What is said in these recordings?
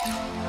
audio jungle.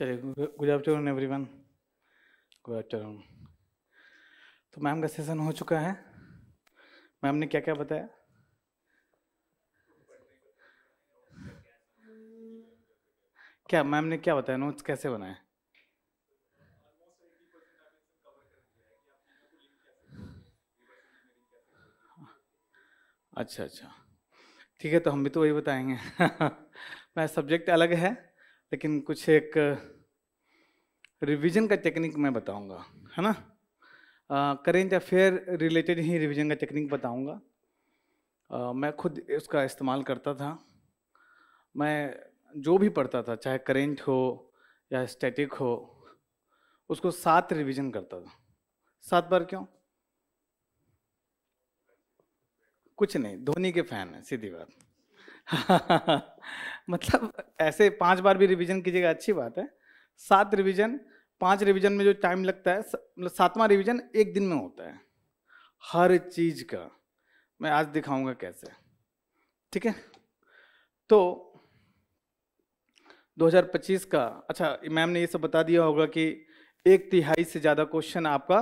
चलिए, good afternoon everyone. Good afternoon. तो ma'am का सेशन हो चुका है। मैम ने क्या क्या बताया? क्या मैम ने क्या बताया, नोट्स कैसे बनाए? अच्छा अच्छा, ठीक है, तो हम भी तो वही बताएंगे। मैं सब्जेक्ट अलग है, लेकिन कुछ एक रिवीजन का टेक्निक मैं बताऊंगा, है ना। करेंट अफेयर रिलेटेड ही रिवीजन का टेक्निक बताऊंगा। मैं खुद उसका इस्तेमाल करता था। मैं जो भी पढ़ता था, चाहे करेंट हो या स्टैटिक हो, उसको 7 रिवीजन करता था। 7 बार क्यों? कुछ नहीं, धोनी के फैन है, सीधी बात। मतलब ऐसे 5 बार भी रिवीजन कीजिएगा, अच्छी बात है। 7 रिवीजन, 5 रिवीजन में जो टाइम लगता है, मतलब 7वां रिवीजन एक दिन में होता है हर चीज का। मैं आज दिखाऊंगा कैसे, ठीक है। तो 2025 का, अच्छा मैम ने ये सब बता दिया होगा कि 1/3 से ज्यादा क्वेश्चन आपका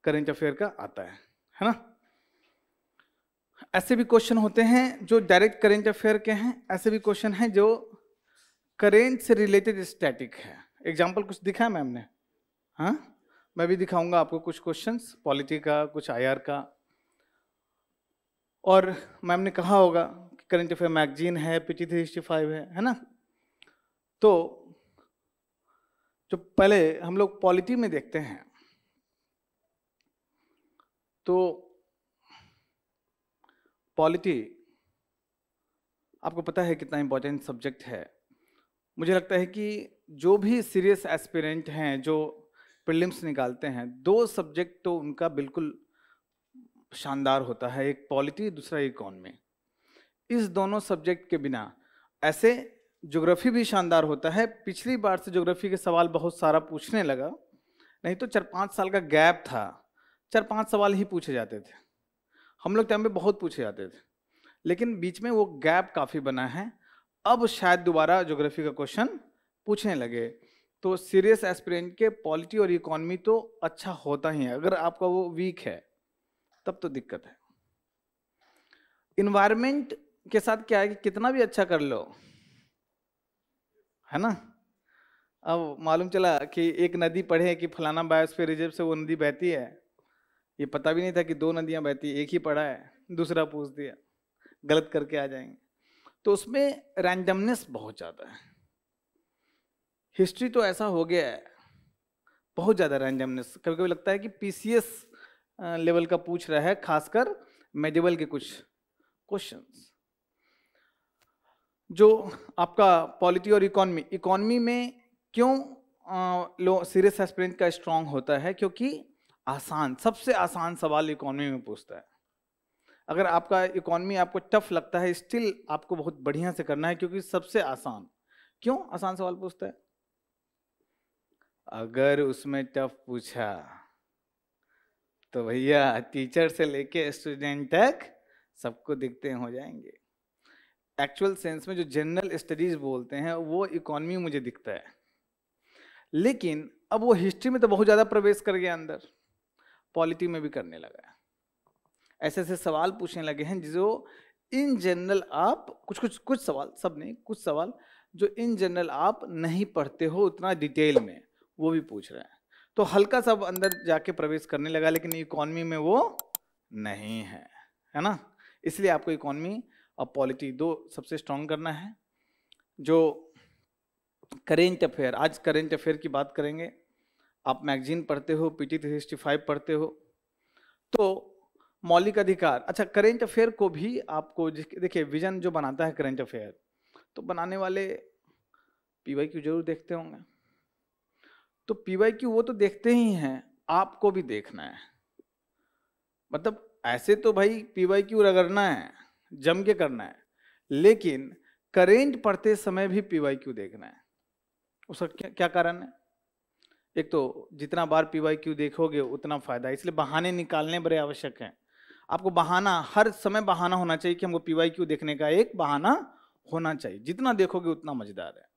करंट अफेयर का आता है ना। ऐसे भी क्वेश्चन होते हैं जो डायरेक्ट करंट अफेयर के हैं, ऐसे भी क्वेश्चन हैं जो करेंट से रिलेटेड स्टैटिक है। एग्जाम्पल कुछ दिखा है मैम ने? हाँ, मैं भी दिखाऊंगा आपको कुछ क्वेश्चंस, पॉलिटी का, कुछ आईआर का। और मैम ने कहा होगा कि करंट अफेयर मैगजीन है, PT 365 है ना। तो जो पहले हम लोग पॉलिटी में देखते हैं, तो पॉलिटी आपको पता है कितना इंपॉर्टेंट सब्जेक्ट है। मुझे लगता है कि जो भी सीरियस एस्पिरेंट हैं, जो प्रीलिम्स निकालते हैं, 2 सब्जेक्ट तो उनका बिल्कुल शानदार होता है, एक पॉलिटी, दूसरा इकोनॉमी। इस दोनों सब्जेक्ट के बिना, ऐसे ज्योग्राफी भी शानदार होता है। पिछली बार से ज्योग्राफी के सवाल बहुत सारा पूछने लगा, नहीं तो 4-5 साल का गैप था, 4-5 सवाल ही पूछे जाते थे। हम लोग टाइम पे बहुत पूछे जाते थे, लेकिन बीच में वो गैप काफी बना है। अब शायद दोबारा ज्योग्राफी का क्वेश्चन पूछने लगे। तो सीरियस एस्पिरेंट के पॉलिटी और इकोनॉमी तो अच्छा होता ही है, अगर आपका वो वीक है तब तो दिक्कत है। इन्वायरमेंट के साथ क्या है कि कितना भी अच्छा कर लो, है ना। अब मालूम चला कि एक नदी पढ़े कि फलाना बायोस्फीयर रिजर्व से वो नदी बहती है, ये पता भी नहीं था कि 2 नदियां बहती है, एक ही पढ़ा है, दूसरा पूछ दिया, गलत करके आ जाएंगे। तो उसमें रैंडमनेस बहुत ज्यादा है। हिस्ट्री तो ऐसा हो गया है, बहुत ज्यादा रैंडमनेस। कभी कभी लगता है कि PCS लेवल का पूछ रहा है, खासकर मेडिवल के कुछ क्वेश्चंस। जो आपका पॉलिटी और इकोनॉमी में क्यों लो सीरियस एस्पिरेंट का स्ट्रांग होता है? क्योंकि आसान, सबसे आसान सवाल इकोनॉमी में पूछता है। अगर आपका इकोनॉमी आपको टफ लगता है, स्टिल आपको बहुत बढ़िया से करना है, क्योंकि सबसे आसान। क्यों आसान सवाल पूछता है? अगर उसमें टफ पूछा तो भैया टीचर से लेके स्टूडेंट तक सबको दिखते हो जाएंगे। एक्चुअल सेंस में जो जनरल स्टडीज बोलते हैं, वो इकोनॉमी मुझे दिखता है। लेकिन अब वो हिस्ट्री में तो बहुत ज्यादा प्रवेश कर गया अंदर, पॉलिटी में भी करने लगा है। ऐसे ऐसे सवाल पूछने लगे हैं जो इन जनरल आप कुछ सवाल, सब नहीं, कुछ सवाल जो इन जनरल आप नहीं पढ़ते हो उतना डिटेल में, वो भी पूछ रहे हैं। तो हल्का सा अंदर जाके प्रवेश करने लगा, लेकिन इकोनॉमी में वो नहीं है ना। इसलिए आपको इकोनॉमी और पॉलिटी 2 सबसे स्ट्रांग करना है। जो करेंट अफेयर, आज करेंट अफेयर की बात करेंगे। आप मैगजीन पढ़ते हो, PT 365 पढ़ते हो, तो मौलिक अधिकार। अच्छा, करेंट अफेयर को भी आपको देखिए, विजन जो बनाता है करेंट अफेयर, तो बनाने वाले PYQ जरूर देखते होंगे। तो PYQ वो तो देखते ही हैं, आपको भी देखना है। मतलब ऐसे तो भाई PYQ रगड़ना है, जम के करना है, लेकिन करेंट पढ़ते समय भी PYQ देखना है। उसका क्या कारण है? एक तो जितना बार PYQ देखोगे उतना फायदा है, इसलिए बहाने निकालने बड़े आवश्यक हैं। आपको बहाना, हर समय बहाना होना चाहिए कि हमको PYQ देखने का एक बहाना होना चाहिए। जितना देखोगे उतना मजेदार है।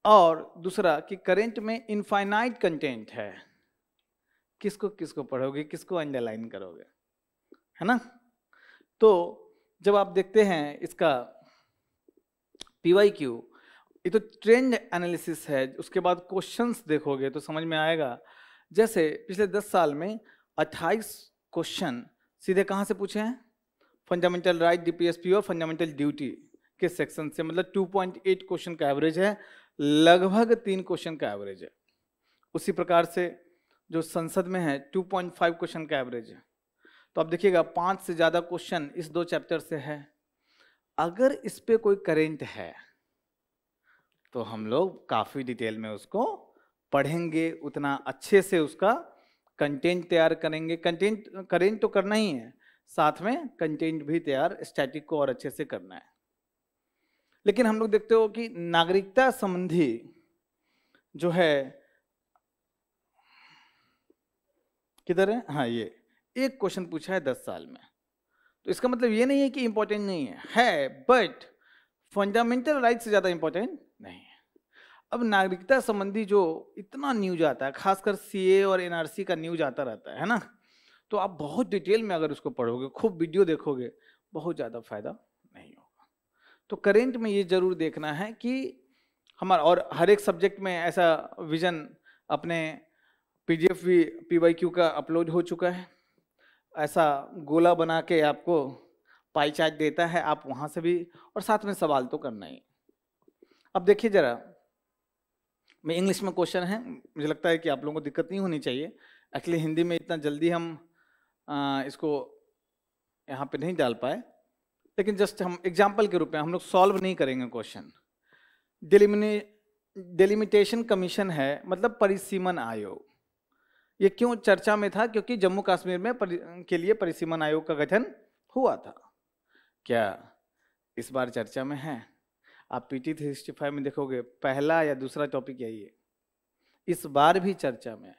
और दूसरा कि करंट में इनफाइनाइट कंटेंट है, किसको किसको पढ़ोगे, किसको अंडरलाइन करोगे, है ना। तो जब आप देखते हैं इसका PYQ, ये तो ट्रेंड एनालिसिस है, उसके बाद क्वेश्चंस देखोगे तो समझ में आएगा। जैसे पिछले 10 साल में 28 क्वेश्चन सीधे कहाँ से पूछे हैं, फंडामेंटल राइट, DPSP और फंडामेंटल ड्यूटी के सेक्शन से, मतलब 2.8 क्वेश्चन का एवरेज है, लगभग 3 क्वेश्चन का एवरेज है। उसी प्रकार से जो संसद में है 2.5 क्वेश्चन का एवरेज है। तो आप देखिएगा 5 से ज़्यादा क्वेश्चन इस 2 चैप्टर से है। अगर इस पे कोई करेंट है तो हम लोग काफ़ी डिटेल में उसको पढ़ेंगे, उतना अच्छे से उसका कंटेंट तैयार करेंगे। कंटेंट करेंट तो करना ही है, साथ में कंटेंट भी तैयार स्टैटिक को और अच्छे से करना है। लेकिन हम लोग देखते हो कि नागरिकता संबंधी जो है, किधर है, हाँ ये एक क्वेश्चन पूछा है 10 साल में, तो इसका मतलब ये नहीं है कि इंपॉर्टेंट नहीं है, बट फंडामेंटल राइट से ज़्यादा इंपॉर्टेंट नहीं है। अब नागरिकता संबंधी जो इतना न्यूज आता है, खासकर CA और NRC का न्यूज आता रहता है ना, तो आप बहुत डिटेल में अगर उसको पढ़ोगे, खूब वीडियो देखोगे, बहुत ज़्यादा फायदा नहीं होगा। तो करेंट में ये जरूर देखना है कि हमारा, और हर एक सब्जेक्ट में ऐसा विजन अपने PDF भी PYQ का अपलोड हो चुका है, ऐसा गोला बना के आपको पाई चार्ट देता है, आप वहाँ से भी, और साथ में सवाल तो करना ही। अब देखिए जरा, मैं इंग्लिश में क्वेश्चन है, मुझे लगता है कि आप लोगों को दिक्कत नहीं होनी चाहिए। एक्चुअली हिंदी में इतना जल्दी हम इसको यहाँ पे नहीं डाल पाए, लेकिन जस्ट हम एग्जाम्पल के रूप में हम लोग सॉल्व नहीं करेंगे क्वेश्चन। डिलिमिटेशन कमीशन है, मतलब परिसीमन आयोग। ये क्यों चर्चा में था, क्योंकि जम्मू कश्मीर में के लिए परिसीमन आयोग का गठन हुआ था। क्या इस बार चर्चा में है? आप PT 365 में देखोगे पहला या दूसरा टॉपिक यही है, इस बार भी चर्चा में है।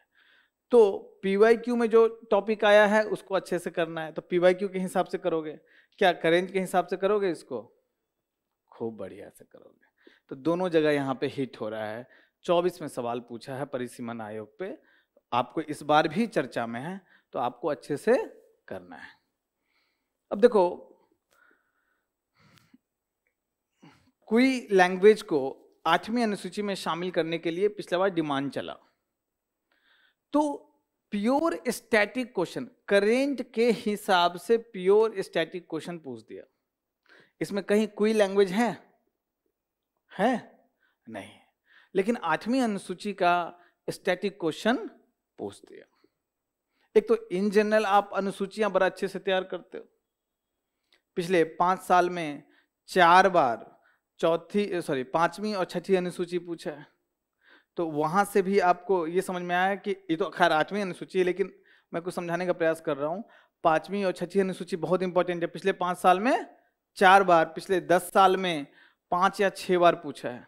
तो PYQ में जो टॉपिक आया है उसको अच्छे से करना है, तो PYQ के हिसाब से करोगे, क्या करेंट के हिसाब से करोगे, इसको खूब बढ़िया से करोगे। तो दोनों जगह यहाँ पे हिट हो रहा है। 24 में सवाल पूछा है परिसीमन आयोग पे, आपको इस बार भी चर्चा में है, तो आपको अच्छे से करना है। अब देखो, कोई लैंग्वेज को 8वीं अनुसूची में शामिल करने के लिए पिछला बार डिमांड चला, तो प्योर स्टैटिक क्वेश्चन, करेंट के हिसाब से प्योर स्टैटिक क्वेश्चन पूछ दिया। इसमें कहीं कोई लैंग्वेज है नहीं, लेकिन 8वीं अनुसूची का स्टैटिक क्वेश्चन पूछ दिया। एक तो इन जनरल आप अनुसूचियां बड़ा अच्छे से तैयार करते हो, पिछले 5 साल में 4 बार 5वीं और 6ठी अनुसूची पूछा है, तो वहां से भी आपको ये समझ में आया कि ये तो खैर 8वीं अनुसूची है, लेकिन मैं कुछ समझाने का प्रयास कर रहा हूँ। 5वीं और 6ठी अनुसूची बहुत इंपॉर्टेंट है, पिछले 5 साल में 4 बार, पिछले 10 साल में 5 या 6 बार पूछा है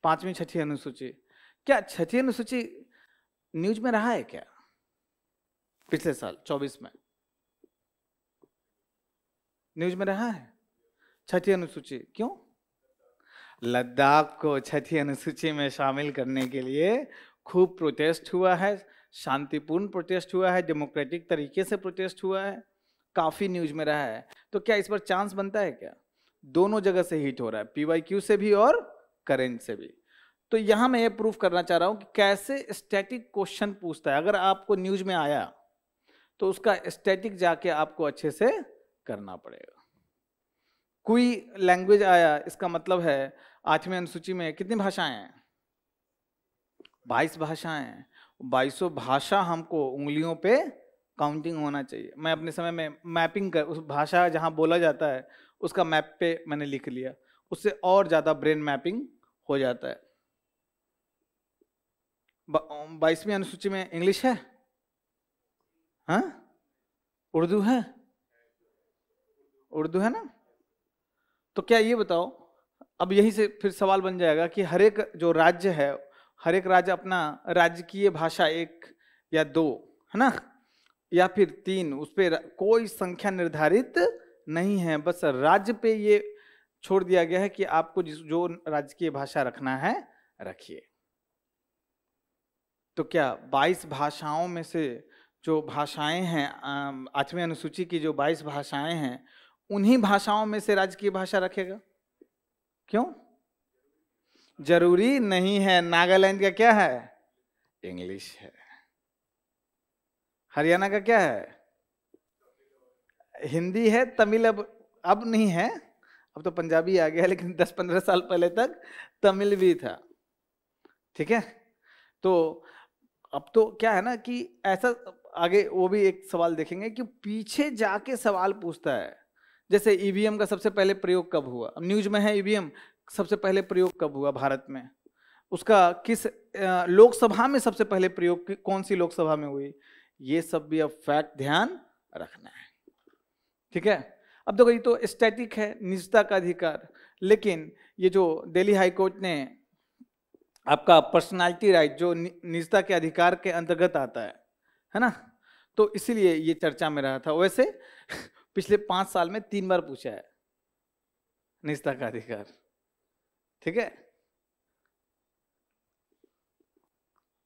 5वीं 6ठी अनुसूची। क्या 6ठी अनुसूची न्यूज में रहा है क्या पिछले साल 24 में? न्यूज में रहा है 6ठी अनुसूची? क्यों? लद्दाख को 6ठी अनुसूची में शामिल करने के लिए खूब प्रोटेस्ट हुआ है, शांतिपूर्ण प्रोटेस्ट हुआ है, डेमोक्रेटिक तरीके से प्रोटेस्ट हुआ है, काफी न्यूज में रहा है। तो क्या इस पर चांस बनता है क्या? दोनों जगह से हिट हो रहा है, PYQ से भी और करेंट से भी। तो यहां मैं ये प्रूफ करना चाह रहा हूं कि कैसे स्टैटिक क्वेश्चन पूछता है। अगर आपको न्यूज में आया तो उसका स्टैटिक जाके आपको अच्छे से करना पड़ेगा। कोई लैंग्वेज आया, इसका मतलब है 8वीं अनुसूची में कितनी भाषाएं हैं? 22 भाषाएं हैं। 22 भाषा हमको उंगलियों पे काउंटिंग होना चाहिए। मैं अपने समय में मैपिंग कर, उस भाषा जहां बोला जाता है उसका मैप पे मैंने लिख लिया, उससे और ज्यादा ब्रेन मैपिंग हो जाता है। 22वीं अनुसूची में इंग्लिश है, हाँ? उर्दू है? उर्दू है ना? तो क्या ये बताओ, अब यही से फिर सवाल बन जाएगा कि हर एक जो राज्य है, हर एक राज्य अपना राजकीय भाषा 1 या 2 है ना, या फिर 3, उस पर कोई संख्या निर्धारित नहीं है, बस राज्य पे ये छोड़ दिया गया है कि आपको जो राजकीय भाषा रखना है रखिए। तो क्या 22 भाषाओं में से जो भाषाएं हैं, 8वीं अनुसूची की जो 22 भाषाएं हैं, उन्हीं भाषाओं में से राजकीय भाषा रखेगा? क्यों? जरूरी नहीं है। नागालैंड का क्या है? इंग्लिश है। हरियाणा का क्या है? हिंदी है। तमिल अब नहीं है, अब तो पंजाबी आ गया, लेकिन 10-15 साल पहले तक तमिल भी था। ठीक है, तो अब तो क्या है ना कि ऐसा, आगे वो भी एक सवाल देखेंगे कि पीछे जाके सवाल पूछता है। जैसे ईवीएम का सबसे पहले प्रयोग कब हुआ? न्यूज में है ईवीएम सबसे पहले प्रयोग कब हुआ भारत में, उसका किस लोकसभा में सबसे पहले प्रयोग कौन सी लोकसभा में हुई, ये सब भी अब फैक्ट ध्यान रखना है। ठीक है, अब देखो ये तो स्टैटिक है, निजता का अधिकार, लेकिन ये जो दिल्ली हाई कोर्ट ने आपका पर्सनालिटी राइट जो निजता के अधिकार के अंतर्गत आता है ना, तो इसीलिए ये चर्चा में रहा था। वैसे पिछले 5 साल में 3 बार पूछा है निजता का अधिकार। ठीक है,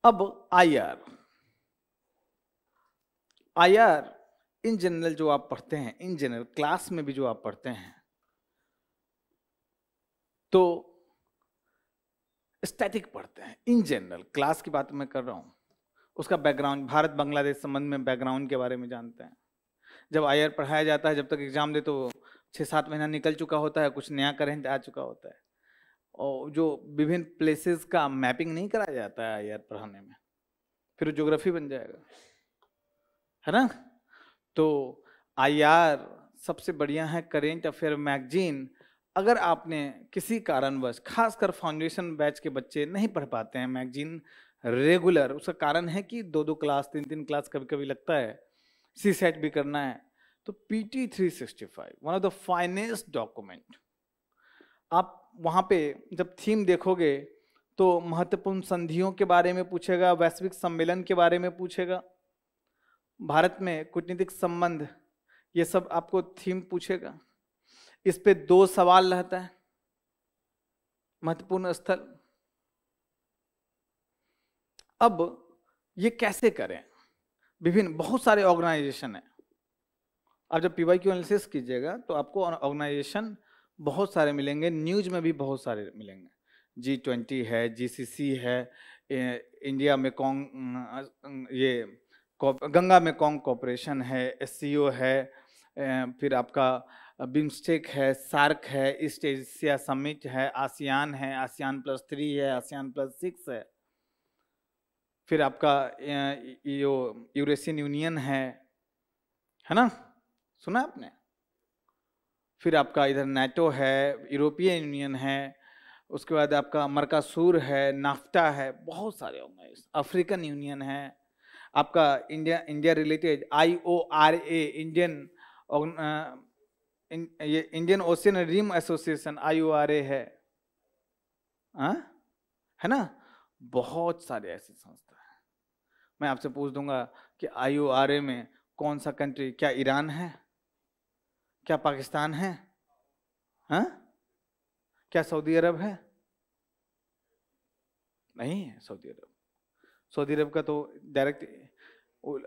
अब आईआर इन जनरल जो आप पढ़ते हैं, इन जनरल क्लास में भी जो आप पढ़ते हैं, तो स्टैटिक पढ़ते हैं। इन जनरल क्लास की बात मैं कर रहा हूं, उसका बैकग्राउंड, भारत बांग्लादेश संबंध में बैकग्राउंड के बारे में जानते हैं। जब आईआर पढ़ाया जाता है, जब तक एग्जाम दे तो 6-7 महीना निकल चुका होता है, कुछ नया करेंट आ चुका होता है, और जो विभिन्न प्लेसेस का मैपिंग नहीं कराया जाता है आईआर पढ़ाने में, फिर ज्योग्राफी बन जाएगा, है ना। तो आईआर सबसे बढ़िया है करेंट अफेयर मैगजीन। अगर आपने किसी कारणवश, खासकर फाउंडेशन बैच के बच्चे नहीं पढ़ पाते हैं मैगजीन रेगुलर, उसका कारण है कि 2-2 क्लास, 3-3 क्लास कभी कभी लगता है, सी सेट भी करना है, तो PT 365 one of the finest document. आप वहां पे जब थीम देखोगे तो महत्वपूर्ण संधियों के बारे में पूछेगा, वैश्विक सम्मेलन के बारे में पूछेगा, भारत में कूटनीतिक संबंध, ये सब आपको थीम पूछेगा। इस पे 2 सवाल रहता है, महत्वपूर्ण स्थल। अब ये कैसे करें? विभिन्न बहुत सारे ऑर्गेनाइजेशन है। आप जब PYQ एनालिसिस कीजिएगा तो आपको ऑर्गेनाइजेशन बहुत सारे मिलेंगे, न्यूज में भी बहुत सारे मिलेंगे। G20 है, GCC है, इंडिया में ये गंगा मेकोंग कॉर्पोरेशन है, SCO है, फिर आपका बिम्स्टेक है, सार्क है, ईस्ट एशिया समिट है, आसियान है, ASEAN +3 है, ASEAN +6 है, फिर आपका यूरेशियन यूनियन है ना, सुना आपने? फिर आपका इधर NATO है, यूरोपियन यूनियन है, उसके बाद आपका मर्कासूर है, नाफ्टा है, बहुत सारे ऑर्गेनाइजेशन, अफ्रीकन यूनियन है, आपका India related IORA, Indian ocean rim association IORA है ना, बहुत सारे ऐसे संस्था है। मैं आपसे पूछ दूंगा कि IORA में कौन सा कंट्री, क्या ईरान है, क्या पाकिस्तान है, क्या सऊदी अरब है? नहीं है सऊदी अरब। सऊदी अरब का तो डायरेक्ट,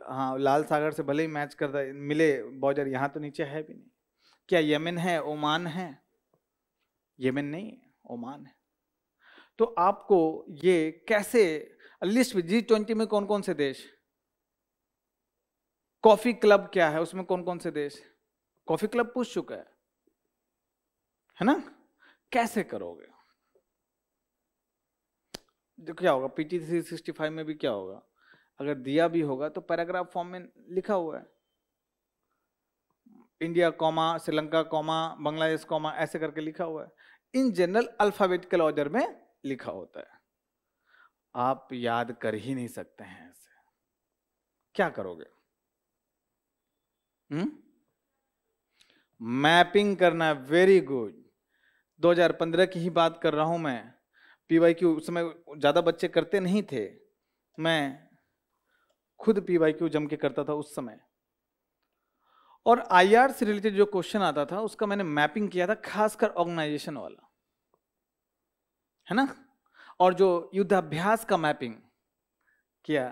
हाँ, लाल सागर से भले ही मैच करता मिले बॉर्डर, यहाँ तो नीचे है भी नहीं। क्या यमन है, ओमान है? यमन नहीं है, ओमान है। तो आपको ये कैसे लिस्ट में, G20 में कौन कौन से देश, कॉफी क्लब क्या है, उसमें कौन कौन से देश, कॉफी क्लब पूछ चुका है ना, कैसे करोगे? जो क्या होगा PT 365 में भी क्या होगा, अगर दिया भी होगा तो पैराग्राफ फॉर्म में लिखा हुआ है, India comma, Sri Lanka comma, Bangladesh comma, ऐसे करके लिखा हुआ है। इन जनरल अल्फाबेटिकल ऑर्डर में लिखा होता है। आप याद कर ही नहीं सकते हैं ऐसे, क्या करोगे? मैपिंग करना, वेरी गुड। 2015 की ही बात कर रहा हूं मैं। PYQ उस समय ज्यादा बच्चे करते नहीं थे, मैं खुद PYQ जम के करता था उस समय, और IR से रिलेटेड जो क्वेश्चन आता था उसका मैंने मैपिंग किया था, खासकर ऑर्गेनाइजेशन वाला, है ना। और जो युद्धाभ्यास का मैपिंग किया,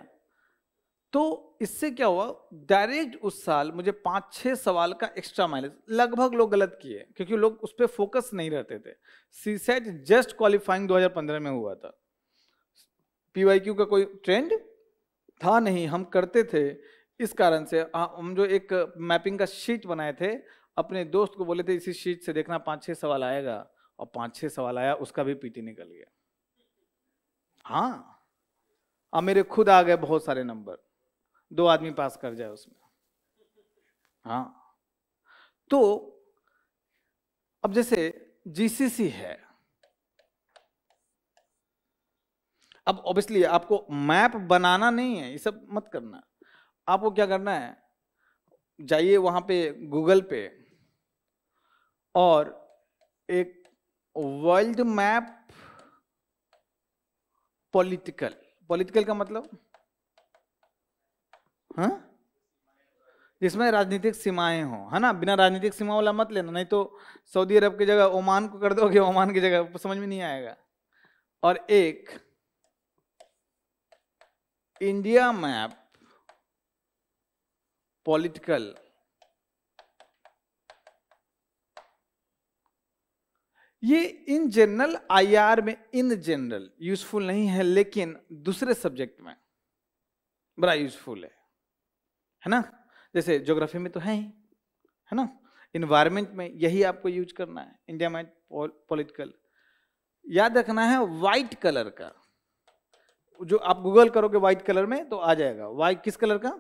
तो इससे क्या हुआ, डायरेक्ट उस साल मुझे 5-6 सवाल का एक्स्ट्रा माइलेज, लगभग लोग गलत किए क्योंकि लोग उस पर फोकस नहीं रहते थे। सीसेट जस्ट क्वालिफाइंग 2015 में हुआ था, पीवाईक्यू का कोई ट्रेंड था नहीं, हम करते थे। इस कारण से हम जो एक मैपिंग का शीट बनाए थे, अपने दोस्त को बोले थे इसी शीट से देखना 5-6 सवाल आएगा, और 5-6 सवाल आया, उसका भी पीटी निकल गया। हाँ, अब मेरे खुद आ गए बहुत सारे नंबर, 2 आदमी पास कर जाए उसमें। हाँ, तो अब जैसे जीसीसी है, अब ऑब्वियसली आपको मैप बनाना नहीं है, ये सब मत करना। आपको क्या करना है, जाइए वहां पे गूगल पे और एक वर्ल्ड मैप पॉलिटिकल का मतलब, हाँ, जिसमें राजनीतिक सीमाएं हो, है ना। बिना राजनीतिक सीमा वाला मत लेना, नहीं तो सऊदी अरब की जगह ओमान को कर दोगे, ओमान की जगह समझ में नहीं आएगा। और एक इंडिया मैप पॉलिटिकल, ये इन जनरल आईआर में इन जनरल यूजफुल नहीं है, लेकिन दूसरे सब्जेक्ट में बड़ा यूजफुल है ना। जैसे ज्योग्राफी में तो है ही, है ना। इन्वायरमेंट में यही आपको यूज करना है, इंडिया मैप पॉलिटिकल। याद रखना है व्हाइट कलर का, जो आप गूगल करोगे व्हाइट कलर में तो आ जाएगा। व्हाइट किस कलर का,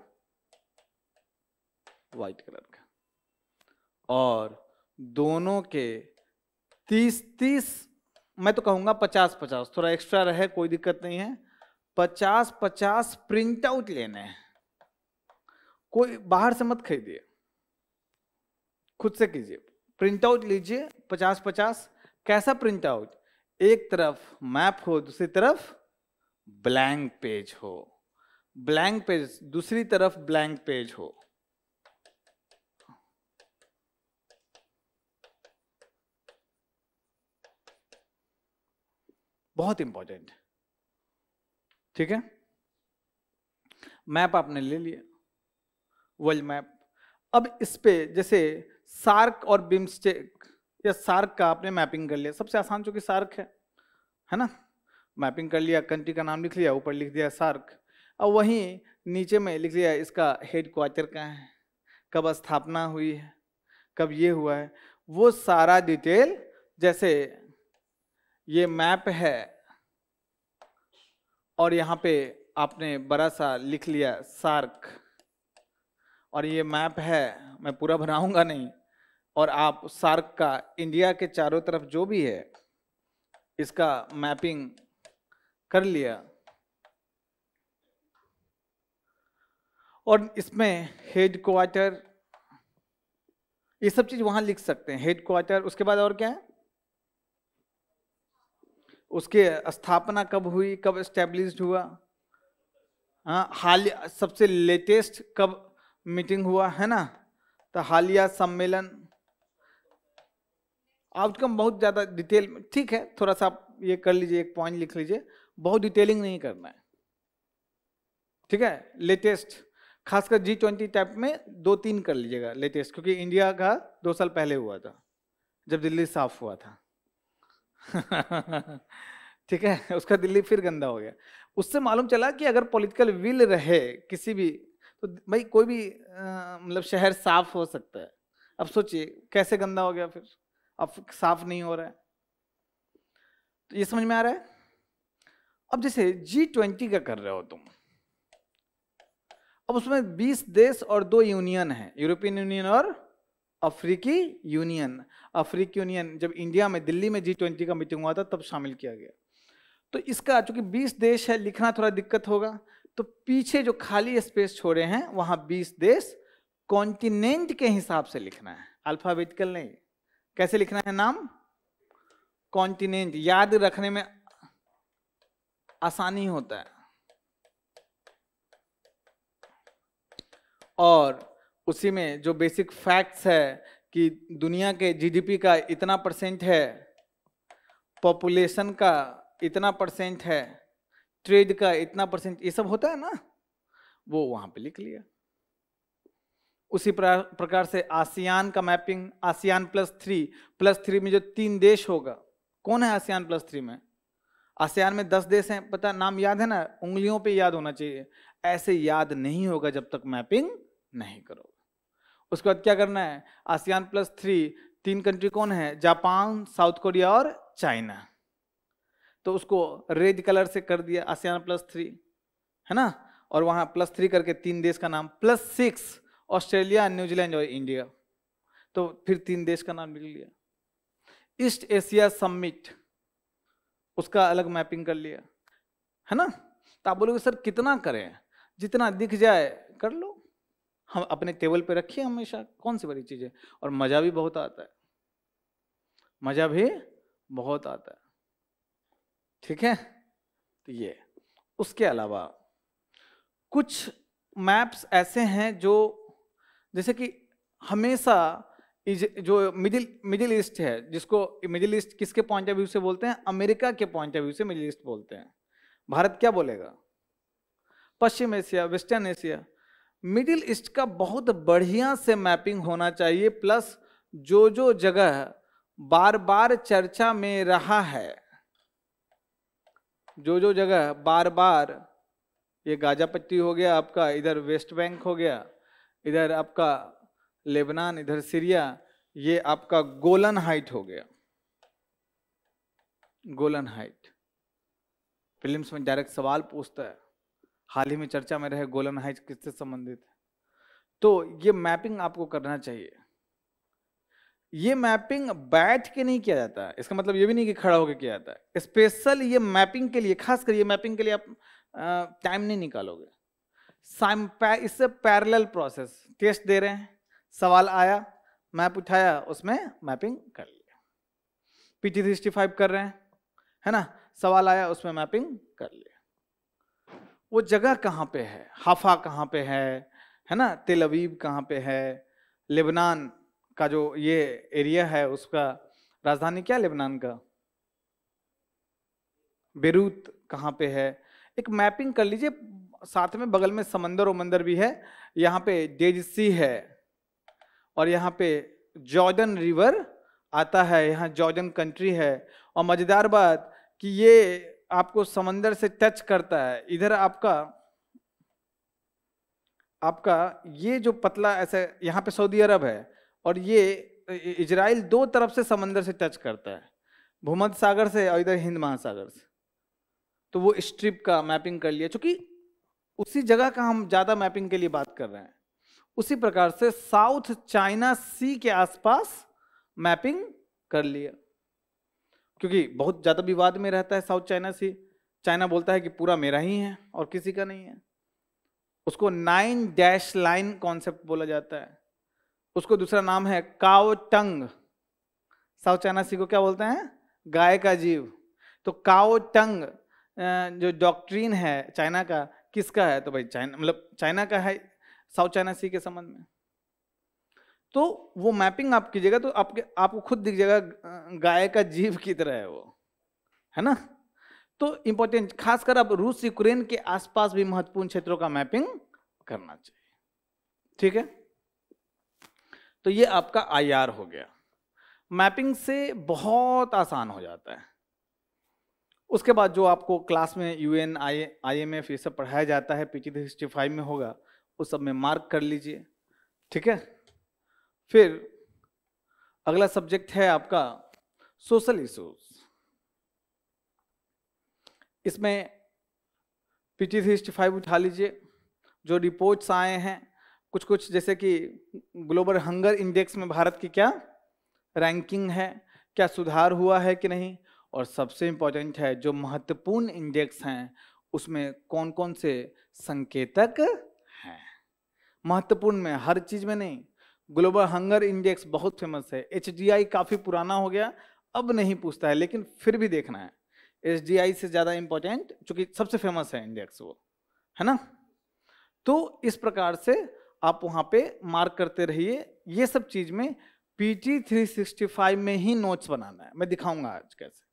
व्हाइट कलर का। और दोनों के 30-30, मैं तो कहूंगा 50-50, थोड़ा एक्स्ट्रा रहे कोई दिक्कत नहीं है। 50-50 प्रिंट आउट लेने हैं, कोई बाहर से मत खरीदिए, खुद से कीजिए, प्रिंट आउट लीजिए 50-50। कैसा प्रिंट आउट, एक तरफ मैप हो, दूसरी तरफ ब्लैंक पेज हो, ब्लैंक पेज दूसरी तरफ ब्लैंक पेज हो। बहुत इंपॉर्टेंट, ठीक है। मैप आपने ले लिया, वर्ल्ड मैप। अब इस पे जैसे सार्क और बिम्स्टेक या सार्क का आपने मैपिंग कर लिया, सबसे आसान चूंकि सार्क है ना। मैपिंग कर लिया, कंट्री का नाम लिख लिया, ऊपर लिख दिया सार्क। अब वहीं नीचे में लिख लिया इसका हेड क्वार्टर कहाँ है, कब स्थापना हुई है, कब ये हुआ है, वो सारा डिटेल। जैसे ये मैप है और यहाँ पे आपने बड़ा सा लिख लिया सार्क, और ये मैप है, मैं पूरा बनाऊंगा नहीं, और आप सार्क का इंडिया के चारों तरफ जो भी है इसका मैपिंग कर लिया। और इसमें हेड क्वार्टर, ये सब चीज वहां लिख सकते हैं, हेड क्वार्टर। उसके बाद और क्या है, उसके स्थापना कब हुई, कब एस्टेब्लिश्ड हुआ, हाँ, हाल सबसे लेटेस्ट कब मीटिंग हुआ, है ना। तो हालिया सम्मेलन, आउटकम बहुत ज्यादा डिटेल में, ठीक है, थोड़ा सा आप ये कर लीजिए, एक पॉइंट लिख लीजिए, बहुत डिटेलिंग नहीं करना है, ठीक है। लेटेस्ट, खासकर G20 टाइप में 2-3 कर लीजिएगा लेटेस्ट, क्योंकि इंडिया का 2 साल पहले हुआ था जब दिल्ली साफ हुआ था। ठीक है, उसका दिल्ली फिर गंदा हो गया। उससे मालूम चला कि अगर पॉलिटिकल विल रहे किसी भी, तो भाई कोई भी मतलब शहर साफ हो सकता है। अब सोचिए कैसे गंदा हो गया, फिर अब साफ नहीं हो रहा है। तो ये समझ में आ रहा है। अब जैसे G20 का कर रहे हो तुम, अब उसमें 20 देश और 2 यूनियन है, यूरोपियन यूनियन और अफ्रीकी यूनियन। अफ्रीकी यूनियन जब इंडिया में दिल्ली में G20 का मीटिंग हुआ था तब शामिल किया गया। तो इसका चूंकि 20 देश है, लिखना थोड़ा दिक्कत होगा, तो पीछे जो खाली स्पेस छोड़े हैं वहां 20 देश कॉन्टिनेंट के हिसाब से लिखना है, अल्फाबेटिकल नहीं। कैसे लिखना है नाम, कॉन्टिनेंट, याद रखने में आसानी होता है। और उसी में जो बेसिक फैक्ट्स है कि दुनिया के जीडीपी का इतना % है, पॉपुलेशन का इतना % है, ट्रेड का इतना %, ये सब होता है ना, वो वहां पे लिख लिया। उसी प्रकार से आसियान का मैपिंग, आसियान +3 में जो 3 देश होगा, कौन है आसियान +3 में? आसियान में 10 देश हैं, पता नाम याद है ना, उंगलियों पे याद होना चाहिए। ऐसे याद नहीं होगा जब तक मैपिंग नहीं करोगे। उसके बाद क्या करना है, आसियान +3 3 कंट्री कौन है, जापान, साउथ कोरिया और चाइना। तो उसको रेड कलर से कर दिया आसियान +3, है ना, और वहां +3 करके 3 देश का नाम, +6 ऑस्ट्रेलिया, न्यूजीलैंड और इंडिया, तो फिर 3 देश का नाम लिख लिया। ईस्ट एशिया समिट, उसका अलग मैपिंग कर लिया, है ना। तो आप बोलोगे सर कितना करें, जितना दिख जाए कर लो, हम अपने टेबल पे रखिए हमेशा, कौन सी बड़ी चीज है, और मजा भी बहुत आता है, मजा भी बहुत आता है, ठीक है। तो ये, उसके अलावा कुछ मैप्स ऐसे हैं जो, जैसे कि हमेशा जो मिडिल ईस्ट है, जिसको मिडिल ईस्ट किसके पॉइंट ऑफ व्यू से बोलते हैं, अमेरिका के पॉइंट ऑफ व्यू से मिडिल ईस्ट बोलते हैं। भारत क्या बोलेगा, पश्चिम Asia, western Asia. Middle east का बहुत बढ़िया से मैपिंग होना चाहिए, प्लस जो जगह बार बार चर्चा में रहा है, जो जगह बार बार, ये गाजा पट्टी हो गया आपका, इधर वेस्ट बैंक हो गया, इधर आपका लेबनान, इधर सीरिया, ये आपका गोलन हाइट हो गया, गोलन हाइट। फिल्म्स में डायरेक्ट सवाल पूछता है, हाल ही में चर्चा में रहे गोलन हाइट किससे संबंधित है। तो ये मैपिंग आपको करना चाहिए। ये मैपिंग बैठ के नहीं किया जाता है, इसका मतलब ये भी नहीं कि खड़ा होकर किया जाता है। स्पेशल ये मैपिंग के लिए, खास कर ये मैपिंग के लिए आप टाइम नहीं निकालोगे। इससे पैरेलल प्रोसेस, टेस्ट दे रहे हैं, सवाल आया, मैप उठाया, उसमें मैपिंग कर लिया। PT 365 कर रहे हैं, है ना, सवाल आया, उसमें मैपिंग कर लिया। वो जगह कहाँ पे है, हाफा कहाँ पे है ना, तेल अवीव कहाँ पे है, लेबनान का जो ये एरिया है उसका राजधानी क्या लेबनान का, बेरूत कहाँ पे है, एक मैपिंग कर लीजिए। साथ में बगल में समंदर वमंदर भी है, यहाँ पे डेड सी है, और यहाँ पे जॉर्डन रिवर आता है, यहाँ जॉर्डन कंट्री है। और मजेदार बात कि ये आपको समंदर से टच करता है, इधर आपका ये जो पतला ऐसे, यहाँ पे सऊदी अरब है, और ये इजराइल, 2 तरफ से समंदर से टच करता है, भूमध्य सागर से और इधर हिंद महासागर से। तो वो स्ट्रिप का मैपिंग कर लिया, क्योंकि उसी जगह का हम ज्यादा मैपिंग के लिए बात कर रहे हैं। उसी प्रकार से साउथ चाइना सी के आसपास मैपिंग कर लिया, क्योंकि बहुत ज्यादा विवाद में रहता है साउथ चाइना सी। चाइना बोलता है कि पूरा मेरा ही है और किसी का नहीं है। उसको 9 डैश लाइन कॉन्सेप्ट बोला जाता है। उसको दूसरा नाम है काओ टंग। साउथ चाइना सी को क्या बोलते हैं, गाय का जीव। तो काओ टंग जो डॉक्ट्रिन है चाइना का, किसका है, तो भाई चाइना, मतलब चाइना का है, साउथ चाइना सी के संबंध में। तो वो मैपिंग आप कीजिएगा तो आपको खुद दिख जाएगा गाय का जीव की तरह है वो, है ना। तो इंपॉर्टेंट, खासकर अब रूस यूक्रेन के आसपास भी महत्वपूर्ण क्षेत्रों का मैपिंग करना चाहिए, ठीक है। तो ये आपका IR हो गया, मैपिंग से बहुत आसान हो जाता है। उसके बाद जो आपको क्लास में UN IMF ये सब पढ़ाया जाता है, PT 365 में होगा, उस सब में मार्क कर लीजिए, ठीक है। फिर अगला सब्जेक्ट है आपका सोशल इश्यूज। इसमें PT 365 उठा लीजिए, जो रिपोर्ट्स आए हैं कुछ जैसे कि ग्लोबल हंगर इंडेक्स में भारत की क्या रैंकिंग है, क्या सुधार हुआ है कि नहीं, और सबसे इंपॉर्टेंट है जो महत्वपूर्ण इंडेक्स हैं उसमें कौन कौन से संकेतक हैं। महत्वपूर्ण में, हर चीज में नहीं। ग्लोबल हंगर इंडेक्स बहुत फेमस है, HDI काफी पुराना हो गया, अब नहीं पूछता है, लेकिन फिर भी देखना है। HDI से ज्यादा इंपॉर्टेंट, क्योंकि सबसे फेमस है इंडेक्स वो, है ना। तो इस प्रकार से आप वहां पे मार्क करते रहिए। ये सब चीज में PT 365 में ही नोट्स बनाना है, मैं दिखाऊंगा आज कैसे।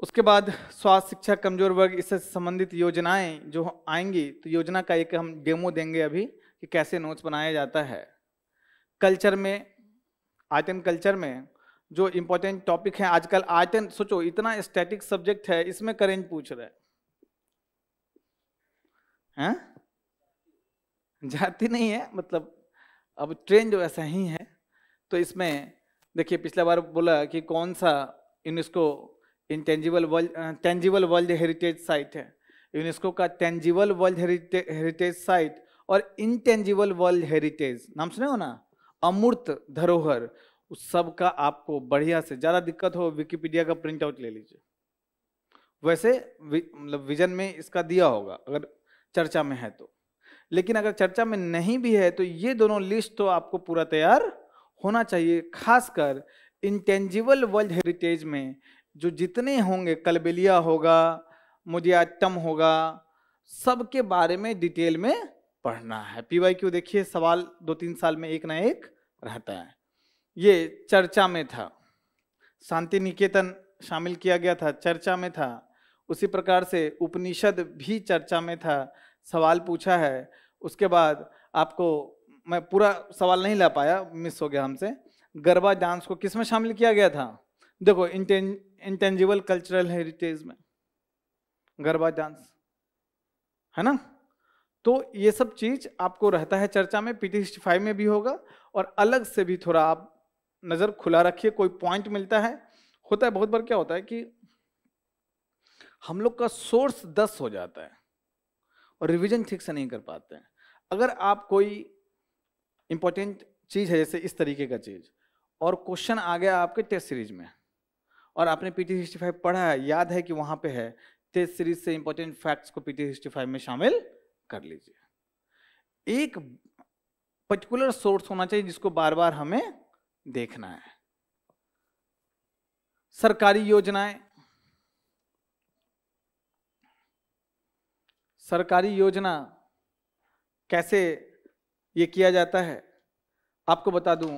उसके बाद स्वास्थ्य, शिक्षा, कमजोर वर्ग, इससे संबंधित योजनाएं जो आएंगी, तो योजना का एक हम डेमो देंगे अभी कि कैसे नोट्स बनाया जाता है। कल्चर में, आर्ट एंड कल्चर में जो इंपॉर्टेंट टॉपिक है आजकल, आर्ट एंड, सोचो इतना स्टैटिक सब्जेक्ट है, इसमें करेंट पूछ रहा है, जाती नहीं है, मतलब अब ट्रेंड जो ऐसा ही है। तो इसमें देखिए पिछला बार बोला कि कौन सा UNESCO tangible world heritage site है। यूनेस्को का टेंजिबल वर्ल्ड हेरिटेज साइट और इनटेंजिबल वर्ल्ड हेरिटेज, नाम सुने हो ना, अमूर्त धरोहर, उस सब का आपको बढ़िया से, ज़्यादा दिक्कत हो विकिपीडिया का प्रिंट आउट ले लीजिए। वैसे मतलब विजन में इसका दिया होगा अगर चर्चा में है तो, लेकिन अगर चर्चा में नहीं भी है तो ये दोनों लिस्ट तो आपको पूरा तैयार होना चाहिए। खासकर इंटेंजिबल वर्ल्ड हेरिटेज में जो जितने होंगे, कलबेलिया होगा, मोदियाट्टम होगा, सबके बारे में डिटेल में पढ़ना है। PYQ देखिए, सवाल 2-3 साल में एक ना एक रहता है। ये चर्चा में था, शांति निकेतन शामिल किया गया था, चर्चा में था। उसी प्रकार से उपनिषद भी चर्चा में था, सवाल पूछा है। उसके बाद आपको, मैं पूरा सवाल नहीं ला पाया, मिस हो गया हमसे, गरबा डांस को किस में शामिल किया गया था? देखो इंटेंजिबल कल्चरल हेरिटेज में गरबा डांस है ना। तो ये सब चीज आपको रहता है चर्चा में, PT हिस्ट्री 5 में भी होगा, और अलग से भी थोड़ा आप नजर खुला रखिए, कोई पॉइंट मिलता है। होता है बहुत बार क्या होता है कि हम लोग का सोर्स 10 हो जाता है और रिवीजन ठीक से नहीं कर पाते हैं। अगर आप कोई इंपॉर्टेंट चीज है, जैसे इस तरीके का चीज, और क्वेश्चन आ गया आपके टेस्ट सीरीज में, और आपने PT हिस्ट्री 5 पढ़ा है, याद है कि वहां पे है, टेस्ट सीरीज से इंपॉर्टेंट फैक्ट्स को PT हिस्ट्री 5 में शामिल कर लीजिए। एक पर्टिकुलर सोर्स होना चाहिए जिसको बार बार हमें देखना है। सरकारी योजनाएं, सरकारी योजना कैसे ये किया जाता है आपको बता दूं,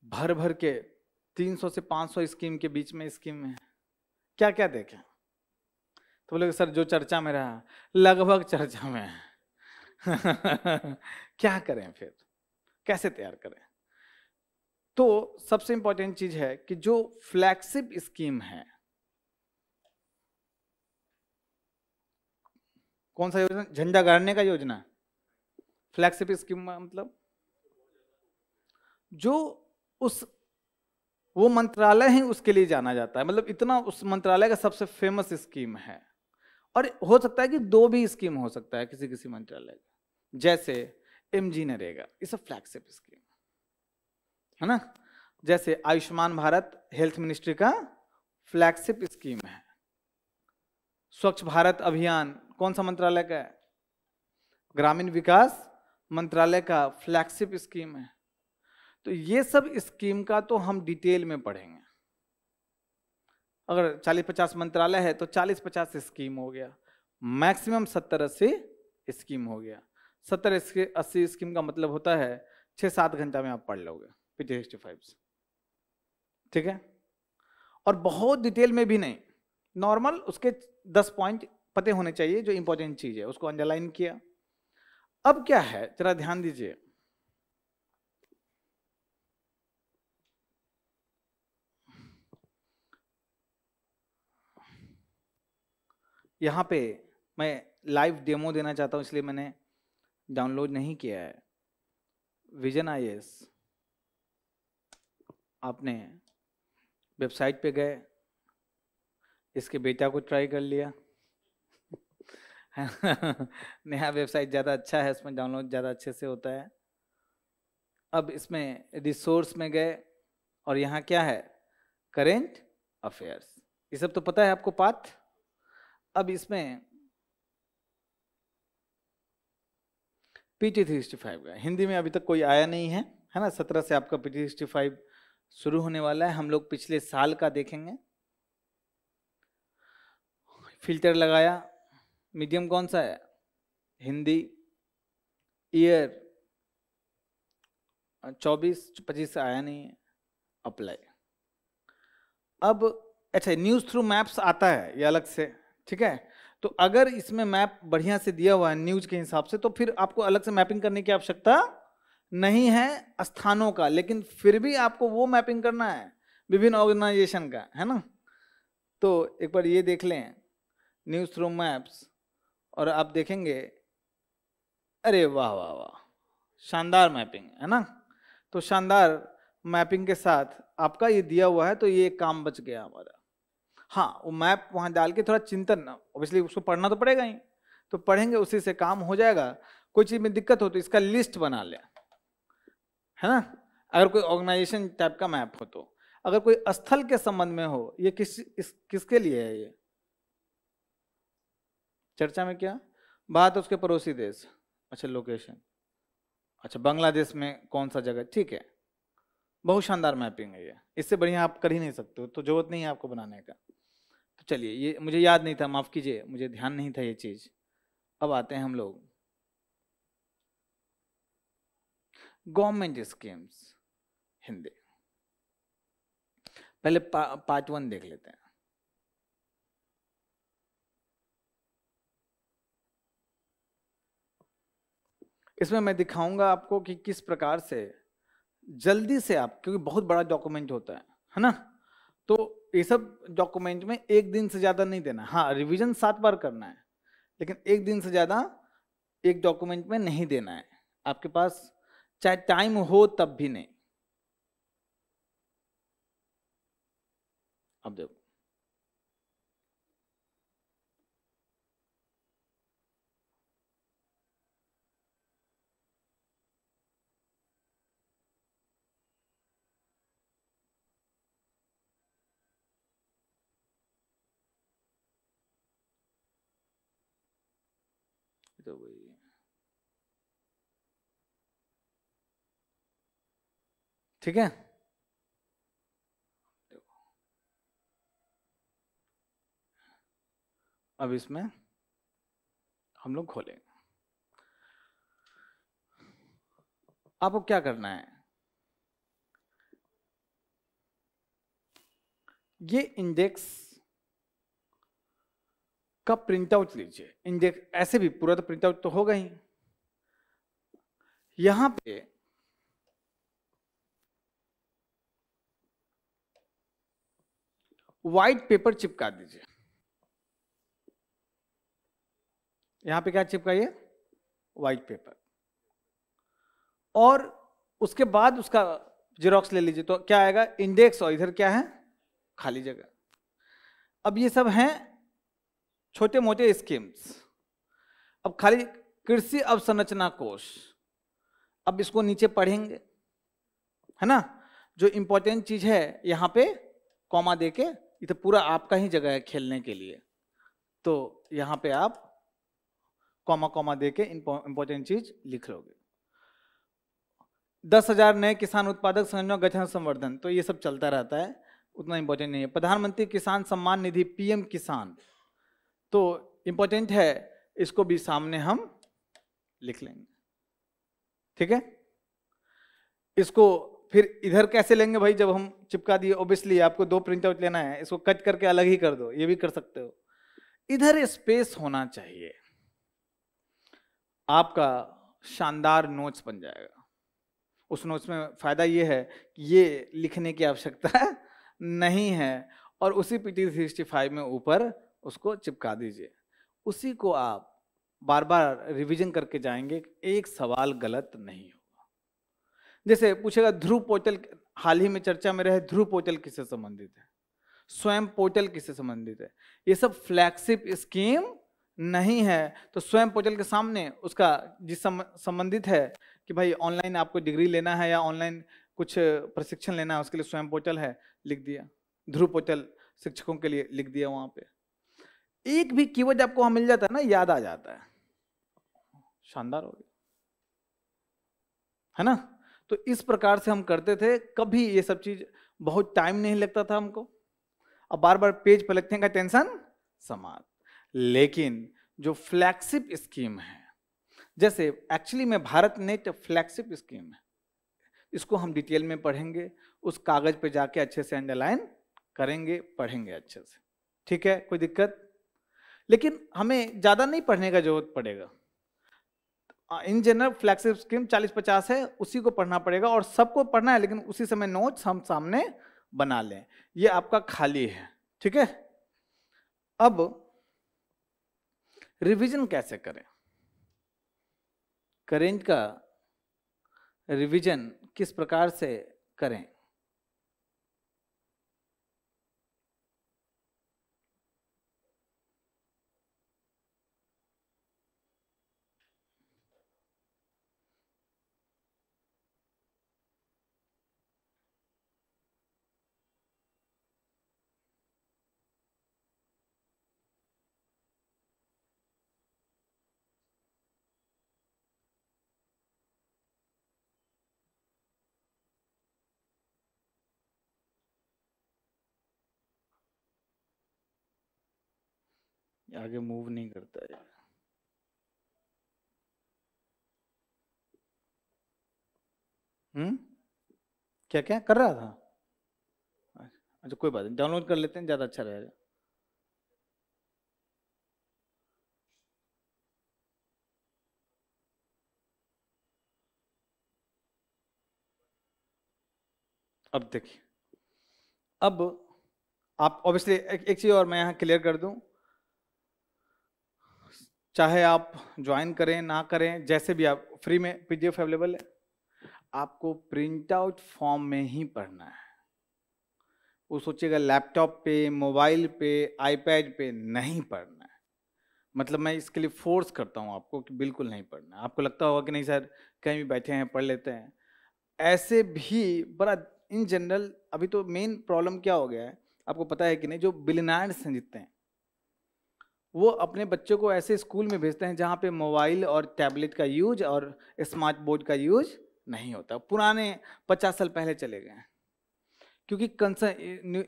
भर भर के 300 से 500 स्कीम के बीच में स्कीम है। क्या क्या देखें तो बोले सर जो चर्चा में रहा, लगभग चर्चा में है। क्या करें फिर, कैसे तैयार करें? तो सबसे इंपॉर्टेंट चीज है कि जो फ्लैगशिप स्कीम है, कौन सा योजना? झंडा गाड़ने का योजना। फ्लैगशिप स्कीम मतलब जो उस वो मंत्रालय है उसके लिए जाना जाता है, मतलब इतना उस मंत्रालय का सबसे फेमस स्कीम है। और हो सकता है कि 2 भी स्कीम हो सकता है किसी किसी मंत्रालय का, जैसे MG नरेगा, ये सब फ्लैगशिप स्कीम है ना। जैसे आयुष्मान भारत हेल्थ मिनिस्ट्री का फ्लैगशिप स्कीम है। स्वच्छ भारत अभियान कौन सा मंत्रालय का है? ग्रामीण विकास मंत्रालय का फ्लैगशिप स्कीम है। तो ये सब स्कीम का तो हम डिटेल में पढ़ेंगे। अगर 40-50 मंत्रालय है तो 40-50 स्कीम हो गया, मैक्सिमम 70-80 स्कीम हो गया। 70-80 स्कीम का मतलब होता है 6-7 घंटा में आप पढ़ लोगे PT हिस्ट्री 5 से, ठीक है। और बहुत डिटेल में भी नहीं, नॉर्मल उसके 10 पॉइंट पते होने चाहिए, जो इंपॉर्टेंट चीज है उसको अंडरलाइन किया। अब क्या है जरा ध्यान दीजिए, यहाँ पे मैं लाइव डेमो देना चाहता हूँ, इसलिए मैंने डाउनलोड नहीं किया है। विजन IAS, आपने वेबसाइट पे गए, इसके बेटा को ट्राई कर लिया। नया वेबसाइट ज़्यादा अच्छा है, इसमें डाउनलोड ज़्यादा अच्छे से होता है। अब इसमें रिसोर्स में गए और यहाँ क्या है, करेंट अफेयर्स, ये सब तो पता है आपको पाठ। अब इसमें PT हिस्ट्री 5 का हिंदी में अभी तक कोई आया नहीं है, है ना। 17 से आपका PT हिस्ट्री 5 शुरू होने वाला है। हम लोग पिछले साल का देखेंगे। फिल्टर लगाया, मीडियम कौन सा है? हिंदी। ईयर 24-25 आया नहीं है, अप्लाई। अब अच्छा, न्यूज़ थ्रू मैप्स आता है ये अलग से, ठीक है। तो अगर इसमें मैप बढ़िया से दिया हुआ है न्यूज के हिसाब से, तो फिर आपको अलग से मैपिंग करने की आवश्यकता नहीं है स्थानों का, लेकिन फिर भी आपको वो मैपिंग करना है विभिन्न ऑर्गेनाइजेशन का, है ना। तो एक बार ये देख लें न्यूज़ थ्रू मैप्स, और आप देखेंगे, अरे वाह वाह वाह, शानदार मैपिंग है ना। तो शानदार मैपिंग के साथ आपका ये दिया हुआ है, तो ये काम बच गया हमारा। हाँ, वो मैप वहाँ डाल के थोड़ा चिंतन, ऑब्वियसली उसको पढ़ना तो पड़ेगा ही, तो पढ़ेंगे उसी से काम हो जाएगा। कोई चीज़ में दिक्कत हो तो इसका लिस्ट बना लें, है ना। अगर कोई ऑर्गेनाइजेशन टाइप का मैप हो तो, अगर कोई स्थल के संबंध में हो, ये किसके लिए है ये चर्चा में, क्या बात है उसके पड़ोसी देश, अच्छा लोकेशन, अच्छा बांग्लादेश में कौन सा जगह, ठीक है, बहुत शानदार मैपिंग है ये, इससे बढ़िया आप कर ही नहीं सकते हो, तो जरूरत नहीं है आपको बनाने का। तो चलिए, ये मुझे याद नहीं था, माफ कीजिए, मुझे ध्यान नहीं था ये चीज। अब आते हैं हम लोग गवर्नमेंट स्कीम्स हिंदी, पहले पार्ट 1 देख लेते हैं। इसमें मैं दिखाऊंगा आपको कि किस प्रकार से जल्दी से आप, क्योंकि बहुत बड़ा डॉक्यूमेंट होता है ना, तो ये सब डॉक्यूमेंट में एक दिन से ज्यादा नहीं देना। हाँ, रिवीजन 7 बार करना है, लेकिन एक दिन से ज्यादा एक डॉक्यूमेंट में नहीं देना है आपके पास, चाहे टाइम हो तब भी नहीं। अब देखो, तो वही, ठीक है। अब इसमें हम लोग खोलेंगे, आपको क्या करना है, ये इंडेक्स का प्रिंट आउट लीजिए। इंडेक्स ऐसे भी पूरा तो प्रिंट आउट तो होगा ही, यहां पे व्हाइट पेपर चिपका दीजिए। यहां पे क्या चिपकाइए, व्हाइट पेपर, और उसके बाद उसका जेरोक्स ले लीजिए। तो क्या आएगा, इंडेक्स, और इधर क्या है, खाली जगह। अब ये सब हैं छोटे मोटे स्कीम्स। अब खाली कृषि अवसंरचना कोष, अब इसको नीचे पढ़ेंगे, है ना। जो इंपॉर्टेंट चीज है यहाँ पे कॉमा देके, ये तो पूरा आपका ही जगह है खेलने के लिए, तो यहाँ पे आप कॉमा कॉमा देके इंपॉर्टेंट चीज लिख लोगे। 10,000 नए किसान उत्पादक संगठनों गठन संवर्धन, तो ये सब चलता रहता है, उतना इंपॉर्टेंट नहीं है। प्रधानमंत्री किसान सम्मान निधि, पीएम किसान, तो इंपॉर्टेंट है, इसको भी सामने हम लिख लेंगे, ठीक है। इसको फिर इधर कैसे लेंगे भाई, जब हम चिपका दिए, ऑब्वियसली आपको 2 प्रिंट आउट लेना है, इसको कट करके अलग ही कर दो, ये भी कर सकते हो। इधर स्पेस होना चाहिए, आपका शानदार नोट्स बन जाएगा। उस नोट्स में फायदा ये है कि ये लिखने की आवश्यकता नहीं है, और उसी PT365 में ऊपर उसको चिपका दीजिए। उसी को आप बार बार रिवीजन करके जाएंगे, एक सवाल गलत नहीं होगा। जैसे पूछेगा ध्रुव पोर्टल, हाल ही में चर्चा में रहे ध्रुव पोर्टल किससे संबंधित है, स्वयं पोर्टल किससे संबंधित है, ये सब फ्लैगशिप स्कीम नहीं है। तो स्वयं पोर्टल के सामने उसका जिस संबंधित है कि भाई ऑनलाइन आपको डिग्री लेना है या ऑनलाइन कुछ प्रशिक्षण लेना है, उसके लिए स्वयं पोर्टल है, लिख दिया। ध्रुव पोर्टल शिक्षकों के लिए लिख दिया। वहां पे एक भी कीवर्ड आपको वहां मिल जाता है ना, याद आ जाता है, शानदार हो गया, है ना। तो इस प्रकार से हम करते थे, कभी ये सब चीज बहुत टाइम नहीं लगता था हमको। अब बार बार पेज पलटने का टेंशन समाप्त। लेकिन जो फ्लैगशिप स्कीम है, जैसे एक्चुअली में भारत नेट फ्लैगशिप स्कीम है, इसको हम डिटेल में पढ़ेंगे, उस कागज पे जाके अच्छे से अंडरलाइन करेंगे, पढ़ेंगे अच्छे से, ठीक है, कोई दिक्कत? लेकिन हमें ज्यादा नहीं पढ़ने का जरूरत पड़ेगा। इन जनरल फ्लैगशिप स्कीम 40-50 है, उसी को पढ़ना पड़ेगा और सबको पढ़ना है, लेकिन उसी समय नोट्स हम सामने बना लें। ये आपका खाली है, ठीक है। अब रिवीजन कैसे करें? करेंट का रिवीजन किस प्रकार से करें? आगे मूव नहीं करता है। क्या क्या कर रहा था? अच्छा कोई बात नहीं, डाउनलोड कर लेते हैं, ज़्यादा अच्छा रहेगा। अब देखिए, अब आप ऑब्वियसली एक चीज़ और मैं यहाँ क्लियर कर दूं, चाहे आप ज्वाइन करें ना करें, जैसे भी आप, फ्री में पीडीएफ अवेलेबल है, आपको प्रिंट आउट फॉर्म में ही पढ़ना है। वो सोचिएगा लैपटॉप पे, मोबाइल पे, आईपैड पे नहीं पढ़ना है। मतलब मैं इसके लिए फोर्स करता हूँ आपको कि बिल्कुल नहीं पढ़ना है। आपको लगता होगा कि नहीं सर कहीं भी बैठे हैं पढ़ लेते हैं, ऐसे भी बड़ा इन जनरल। अभी तो मेन प्रॉब्लम क्या हो गया है आपको पता है कि नहीं, जो बिलियनर्स हैं जितने, वो अपने बच्चों को ऐसे स्कूल में भेजते हैं जहाँ पे मोबाइल और टैबलेट का यूज और स्मार्ट बोर्ड का यूज नहीं होता। पुराने 50 साल पहले चले गए हैं, क्योंकि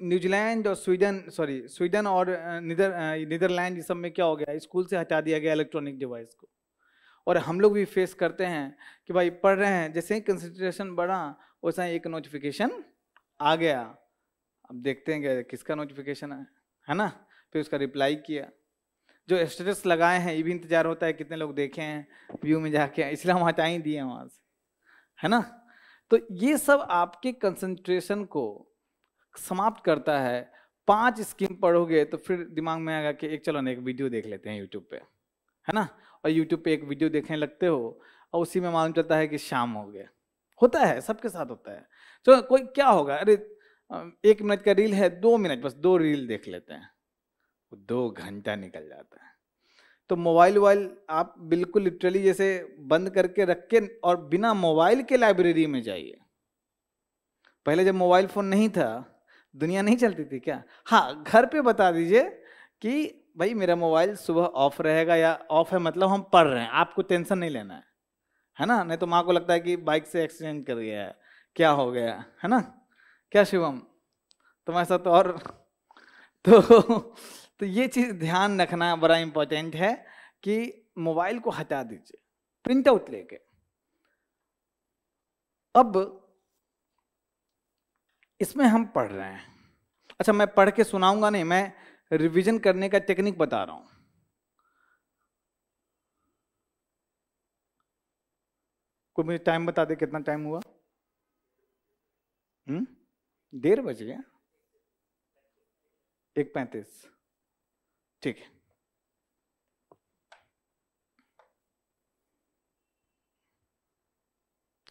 न्यूजीलैंड और स्वीडन और नीदरलैंड ये सब में क्या हो गया, स्कूल से हटा दिया गया इलेक्ट्रॉनिक डिवाइस को। और हम लोग भी फेस करते हैं कि भाई पढ़ रहे हैं, जैसे ही कंसंट्रेशन बढ़ा वैसा ही एक नोटिफिकेशन आ गया। अब देखते हैं कि किसका नोटिफिकेशन है ना, फिर उसका रिप्लाई किया। जो स्टेटस लगाए हैं ये भी इंतजार होता है कितने लोग देखे हैं व्यू में जाके, इसलिए हम हटा ही दिए वहां से, है ना। तो ये सब आपके कंसंट्रेशन को समाप्त करता है। 5 स्कीम पढ़ोगे तो फिर दिमाग में आएगा कि एक चलो ना एक वीडियो देख लेते हैं यूट्यूब पे, है ना। और यूट्यूब पे एक वीडियो देखने लगते हो और उसी में मालूम चलता है कि शाम हो गया। होता है, सबके साथ होता है। तो कोई क्या होगा, अरे 1 मिनट का रील है, 2 मिनट बस 2 रील देख लेते हैं, 2 घंटा निकल जाता है। तो मोबाइल वोबाइल आप बिल्कुल लिटरली जैसे बंद करके रख के और बिना मोबाइल के लाइब्रेरी में जाइए। पहले जब मोबाइल फोन नहीं था, दुनिया नहीं चलती थी क्या? हाँ, घर पे बता दीजिए कि भाई मेरा मोबाइल सुबह ऑफ रहेगा, या ऑफ है मतलब हम पढ़ रहे हैं, आपको टेंशन नहीं लेना है ना। नहीं तो माँ को लगता है कि बाइक से एक्सीडेंट कर गया है, क्या हो गया है ना, क्या शिवम तुम्हारे साथ। और तो ये चीज ध्यान रखना बड़ा इंपॉर्टेंट है कि मोबाइल को हटा दीजिए, प्रिंट आउट लेके। अब इसमें हम पढ़ रहे हैं, अच्छा मैं पढ़ के सुनाऊंगा नहीं, मैं रिवीजन करने का टेक्निक बता रहा हूं। कोई मुझे टाइम बता दे, कितना टाइम हुआ? 1:30 बज गया, 1:35, ठीक है।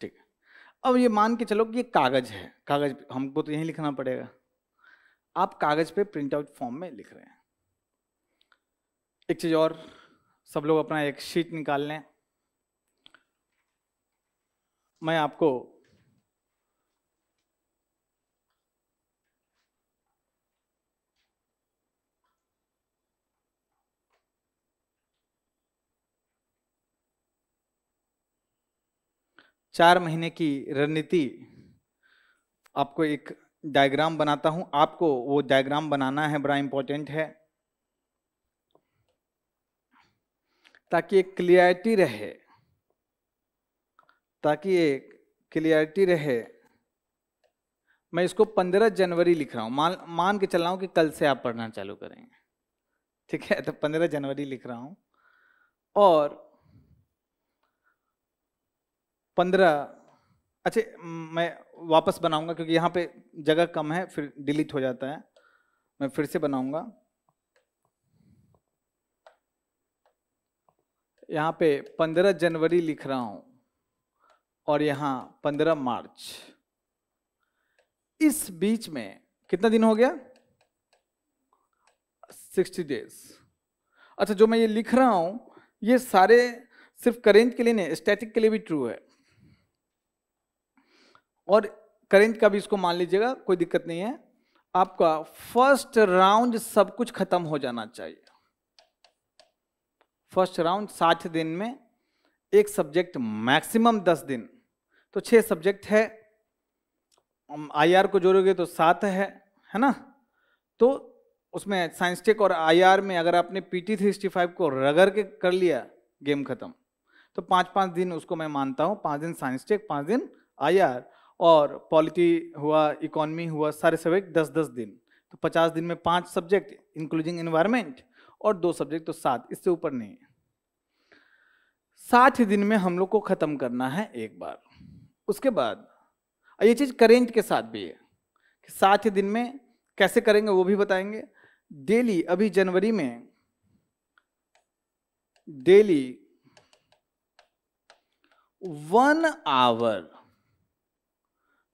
ठीक है, अब ये मान के चलो कि ये कागज है, कागज हमको तो यहीं लिखना पड़ेगा। आप कागज पे प्रिंट आउट फॉर्म में लिख रहे हैं। एक चीज और, सब लोग अपना एक शीट निकाल लें। मैं आपको चार महीने की रणनीति, आपको एक डायग्राम बनाता हूं, आपको वो डायग्राम बनाना है, बड़ा इंपॉर्टेंट है, ताकि एक क्लियरिटी रहे, ताकि एक क्लियरिटी रहे मैं इसको 15 जनवरी लिख रहा हूँ, मान के चल रहा हूँ कि कल से आप पढ़ना चालू करेंगे, ठीक है। तो 15 जनवरी लिख रहा हूँ और 15, अच्छा मैं वापस बनाऊंगा क्योंकि यहाँ पे जगह कम है, फिर डिलीट हो जाता है। मैं फिर से बनाऊंगा, यहाँ पे 15 जनवरी लिख रहा हूँ और यहाँ 15 मार्च। इस बीच में कितना दिन हो गया? 60 डेज। अच्छा, जो मैं ये लिख रहा हूं ये सारे सिर्फ करेंट के लिए नहीं, स्टैटिक के लिए भी ट्रू है। और करेंट का भी इसको मान लीजिएगा, कोई दिक्कत नहीं है। आपका फर्स्ट राउंड सब कुछ खत्म हो जाना चाहिए। फर्स्ट राउंड 60 दिन में, एक सब्जेक्ट मैक्सिमम 10 दिन, तो 6 सब्जेक्ट है, IR को जोड़ोगे तो 7 है ना। तो उसमें साइंस टेक और IR में अगर आपने PT 365 को रगड़ के कर लिया, गेम खत्म। तो 5-5 दिन उसको मैं मानता हूँ, 5 दिन साइंस टेक, 5 दिन IR, और पॉलिटी हुआ, इकोनॉमी हुआ, सारे सब्जेक्ट 10-10 दिन। तो 50 दिन में 5 सब्जेक्ट इंक्लूडिंग एनवायरमेंट और 2 सब्जेक्ट, तो 7, इससे ऊपर नहीं है। 60 दिन में हम लोग को खत्म करना है एक बार। उसके बाद ये चीज करेंट के साथ भी है कि 60 दिन में कैसे करेंगे वो भी बताएंगे। डेली, अभी जनवरी में डेली 1 आवर,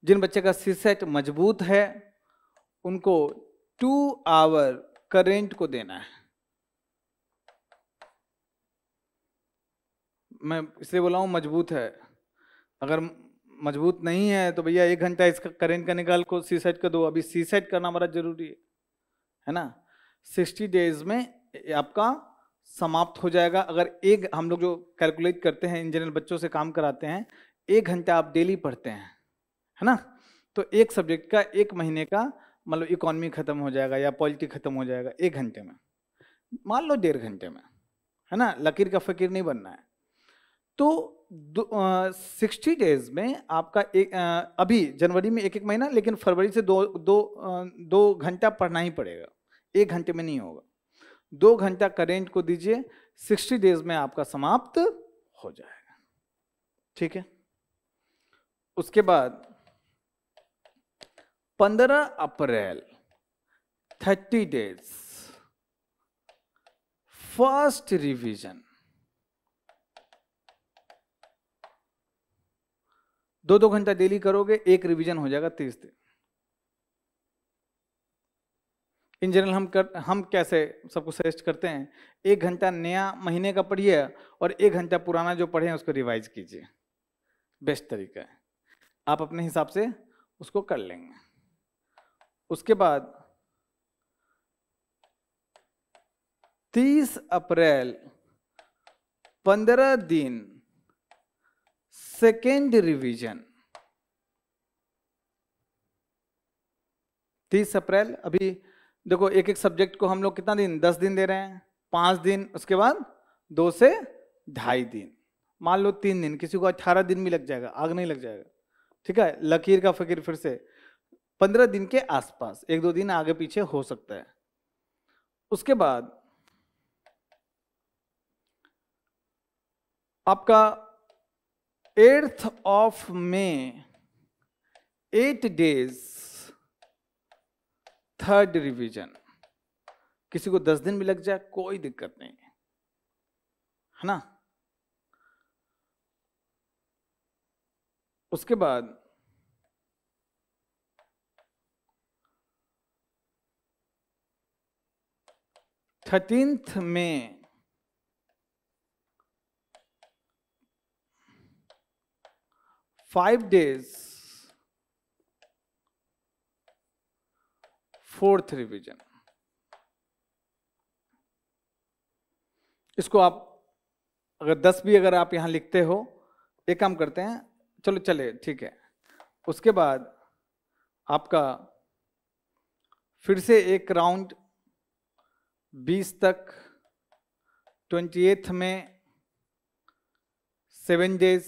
जिन बच्चे का सीसेट मजबूत है उनको 2 आवर करेंट को देना है। मैं इसलिए बोला हूं मजबूत है, अगर मजबूत नहीं है तो भैया 1 घंटा इसका करेंट का निकाल को सीसेट का दो। अभी सीसेट करना बड़ा जरूरी है ना। 60 डेज में आपका समाप्त हो जाएगा। अगर एक, हम लोग जो कैलकुलेट करते हैं, इंजीनियर बच्चों से काम कराते हैं, 1 घंटा आप डेली पढ़ते हैं, है ना, तो एक सब्जेक्ट का 1 महीने का मतलब इकोनॉमी खत्म हो जाएगा या पॉलिटी खत्म हो जाएगा 1 घंटे में, मान लो 1.5 घंटे में, है ना। लकीर का फकीर नहीं बनना है। तो 60 डेज में आपका अभी जनवरी में 1-1 महीना, लेकिन फरवरी से 2 घंटा पढ़ना ही पड़ेगा, 1 घंटे में नहीं होगा। 2 घंटा करेंट को दीजिए, 60 डेज में आपका समाप्त हो जाएगा, ठीक है। उसके बाद 15 अप्रैल 30 डेज फर्स्ट रिवीजन। 2-2 घंटा डेली करोगे, 1 रिवीजन हो जाएगा 30 दिन। इन जनरल हम कैसे सबको सजेस्ट करते हैं, 1 घंटा नया महीने का पढ़िए और 1 घंटा पुराना जो पढ़े हैं उसको रिवाइज कीजिए, बेस्ट तरीका है। आप अपने हिसाब से उसको कर लेंगे। उसके बाद 30 अप्रैल 15 दिन सेकेंड रिवीजन। 30 अप्रैल, अभी देखो एक एक सब्जेक्ट को हम लोग कितना दिन, 10 दिन दे रहे हैं, 5 दिन, उसके बाद 2 से 2.5 दिन, मान लो 3 दिन, किसी को 18 दिन भी लग जाएगा, आग नहीं लग जाएगा, ठीक है। लकीर का फकीर फिर से 15 दिन के आसपास, 1-2 दिन आगे पीछे हो सकता है। उसके बाद आपका 8th of May 8 days third revision. किसी को 10 दिन भी लग जाए कोई दिक्कत नहीं है ना। उसके बाद 13th में 5 डेज फोर्थ रिवीजन। इसको आप अगर 10 भी अगर आप यहां लिखते हो, एक काम करते हैं, चलो चले ठीक है। उसके बाद आपका फिर से एक राउंड 20 तक, 28th में 7 डेज,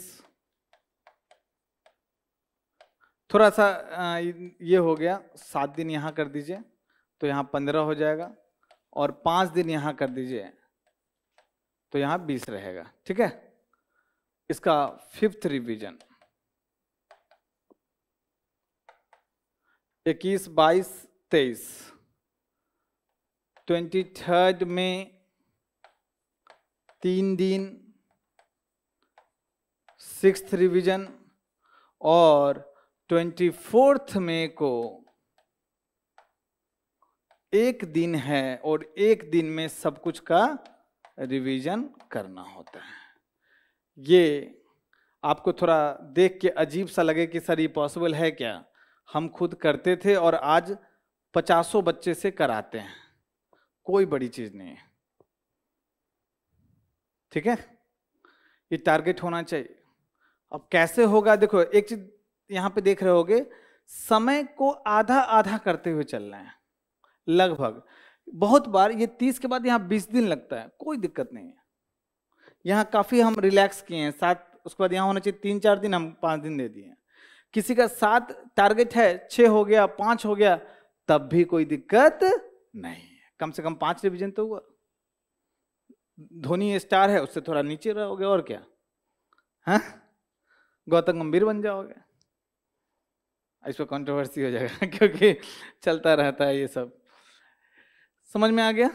थोड़ा सा ये हो गया, 7 दिन यहाँ कर दीजिए तो यहाँ 15 हो जाएगा, और 5 दिन यहाँ कर दीजिए तो यहाँ 20 रहेगा। ठीक है, इसका 5th रिवीजन 21, 22, 23, 23rd में 3 दिन 6th रिवीजन, और 24th में को 1 दिन है और 1 दिन में सब कुछ का रिवीजन करना होता है। ये आपको थोड़ा देख के अजीब सा लगे कि सर ये पॉसिबल है क्या, हम खुद करते थे और आज 50 बच्चे से कराते हैं, कोई बड़ी चीज नहीं है। ठीक है, ये टारगेट होना चाहिए। अब कैसे होगा, देखो एक चीज यहां पे देख रहे होगे, समय को आधा आधा करते हुए चल रहे हैं लगभग। बहुत बार ये 30 के बाद यहाँ 20 दिन लगता है, कोई दिक्कत नहीं है। यहाँ काफी हम रिलैक्स किए हैं, 7 उसके बाद यहाँ होना चाहिए 3-4 दिन, हम 5 दिन दे दिए। किसी का 7 टारगेट है, 6 हो गया, 5 हो गया, तब भी कोई दिक्कत नहीं है। कम से कम 5 रिवीजन तो हुआ। धोनी स्टार है, उससे थोड़ा नीचे रहोगे और क्या, हाँ गौतम गंभीर बन जाओगे। इस पर कंट्रोवर्सी हो जाएगा क्योंकि चलता रहता है ये सब। समझ में आ गया?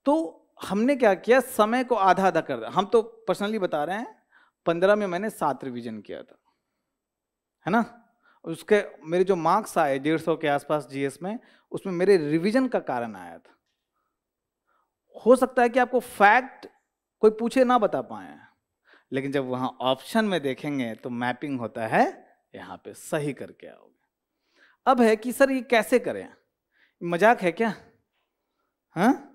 तो हमने क्या किया, समय को आधा आधा कर दिया। हम तो पर्सनली बता रहे हैं, 15 में मैंने 7 रिवीजन किया था, है ना। उसके मेरे जो मार्क्स आए 150 के आसपास जीएस में, उसमें मेरे रिवीजन का कारण आया था। हो सकता है कि आपको फैक्ट कोई पूछे ना बता पाए, लेकिन जब वहां ऑप्शन में देखेंगे तो मैपिंग होता है, यहाँ पे सही करके आओगे। अब है कि सर ये कैसे करें, मजाक है क्या? हाँ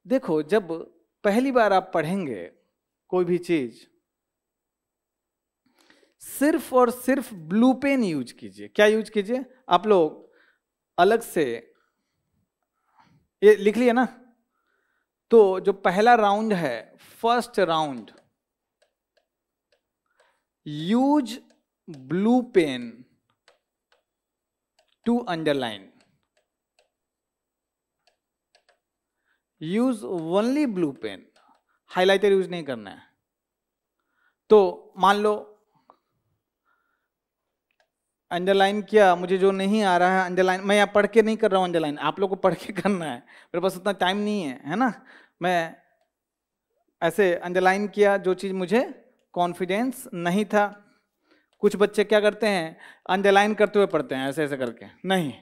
देखो, जब पहली बार आप पढ़ेंगे कोई भी चीज, सिर्फ और सिर्फ ब्लू पेन यूज कीजिए। क्या यूज कीजिए? आप लोग अलग से ये लिख लिया ना, तो जो पहला राउंड है, first round, use blue pen to underline, use only blue pen, highlighter use नहीं करना है। तो मान लो अंडरलाइन किया, मुझे जो नहीं आ रहा है अंडरलाइन, मैं यहाँ पढ़ के नहीं कर रहा हूँ अंडरलाइन, आप लोग को पढ़ के करना है, मेरे पास उतना टाइम नहीं है ना। मैं ऐसे अंडरलाइन किया जो चीज़ मुझे कॉन्फिडेंस नहीं था। कुछ बच्चे क्या करते हैं, अंडरलाइन करते हुए पढ़ते हैं ऐसे ऐसे करके, नहीं,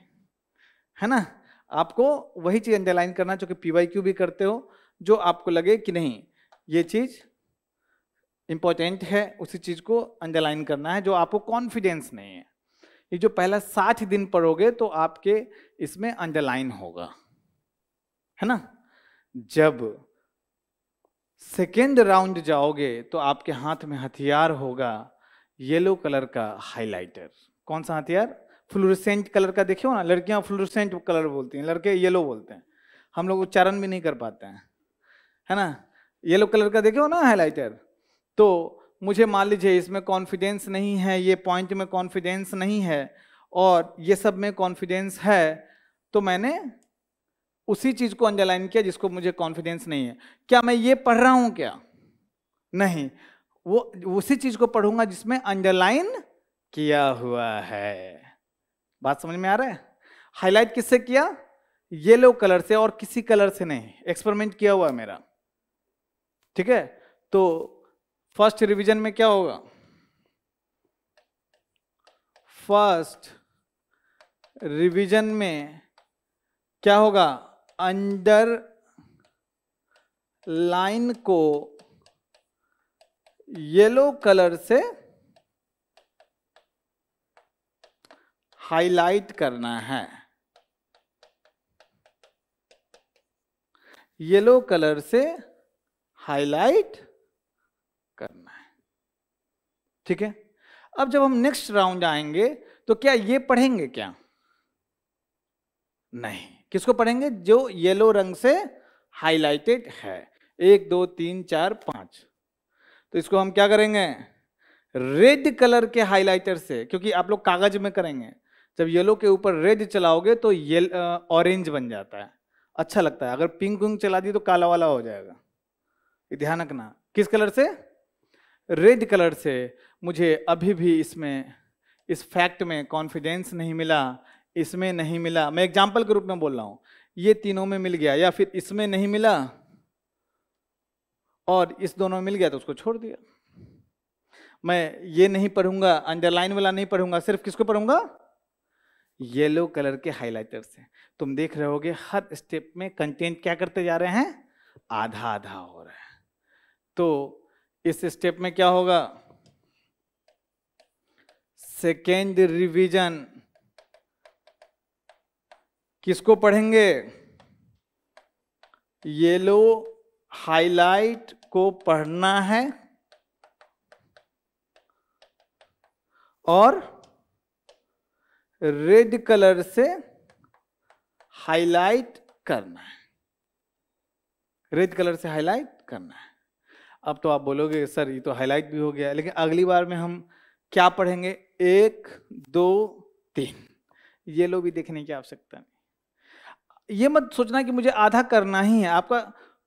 है ना। आपको वही चीज़ अंडरलाइन करना जो कि PYQ भी करते हो, जो आपको लगे कि नहीं ये चीज़ इंपॉर्टेंट है, उसी चीज़ को अंडरलाइन करना है जो आपको कॉन्फिडेंस नहीं है। ये जो पहला 60 दिन पढ़ोगे तो आपके इसमें अंडरलाइन होगा, है ना। जब सेकेंड राउंड जाओगे तो आपके हाथ में हथियार होगा येलो कलर का हाइलाइटर। कौन सा हथियार? फ्लोरोसेंट कलर का। देखियो ना, लड़कियां फ्लोरोसेंट कलर बोलती हैं, लड़के येलो बोलते हैं। हम लोग उच्चारण भी नहीं कर पाते हैं, है ना। येलो कलर का देखियो ना हाइलाइटर। तो मुझे मान लीजिए इसमें कॉन्फिडेंस नहीं है, ये पॉइंट में कॉन्फिडेंस नहीं है और ये सब में कॉन्फिडेंस है, तो मैंने उसी चीज को अंडरलाइन किया जिसको मुझे कॉन्फिडेंस नहीं है। क्या मैं ये पढ़ रहा हूं क्या? नहीं, वो उसी चीज को पढ़ूंगा जिसमें अंडरलाइन किया हुआ है। बात समझ में आ रहा है? हाईलाइट किससे किया? येलो कलर से, और किसी कलर से नहीं। एक्सपेरिमेंट किया हुआ है मेरा, ठीक है। तो फर्स्ट रिवीजन में क्या होगा? फर्स्ट रिवीजन में क्या होगा? अंडर लाइन को येलो कलर से हाईलाइट करना है, येलो कलर से हाईलाइट करना है, ठीक है। अब जब हम नेक्स्ट राउंड आएंगे तो क्या ये पढ़ेंगे क्या? नहीं। किसको पढ़ेंगे? जो येलो रंग से हाईलाइटेड है। 1 2 3 4 5। तो इसको हम क्या करेंगे? रेड कलर के हाइलाइटर से, क्योंकि आप लोग कागज में करेंगे, जब येलो के ऊपर रेड चलाओगे तो ये ऑरेंज बन जाता है, अच्छा लगता है। अगर पिंक विंक चला दी तो काला वाला हो जाएगा, ये ध्यान रखना। किस कलर से? रेड कलर से। मुझे अभी भी इसमें, इस फैक्ट में कॉन्फिडेंस नहीं मिला, इसमें नहीं मिला, मैं एग्जाम्पल के रूप में बोल रहा हूं, ये तीनों में मिल गया, या फिर इसमें नहीं मिला और इस दोनों में मिल गया तो उसको छोड़ दिया। मैं ये नहीं पढ़ूंगा, अंडरलाइन वाला नहीं पढ़ूंगा, सिर्फ किसको पढ़ूंगा? येलो कलर के हाइलाइटर से। तुम देख रहे होगे हर स्टेप में कंटेंट क्या करते जा रहे हैं? आधा आधा हो रहा है। तो इस स्टेप में क्या होगा? सेकेंड रिवीजन किसको पढ़ेंगे? येलो हाइलाइट को पढ़ना है और रेड कलर से हाइलाइट करना है, रेड कलर से हाइलाइट करना है। अब तो आप बोलोगे सर ये तो हाइलाइट भी हो गया, लेकिन अगली बार में हम क्या पढ़ेंगे? 1 2 3। येलो भी देखने की आवश्यकता नहीं। ये मत सोचना कि मुझे आधा करना ही है, आपका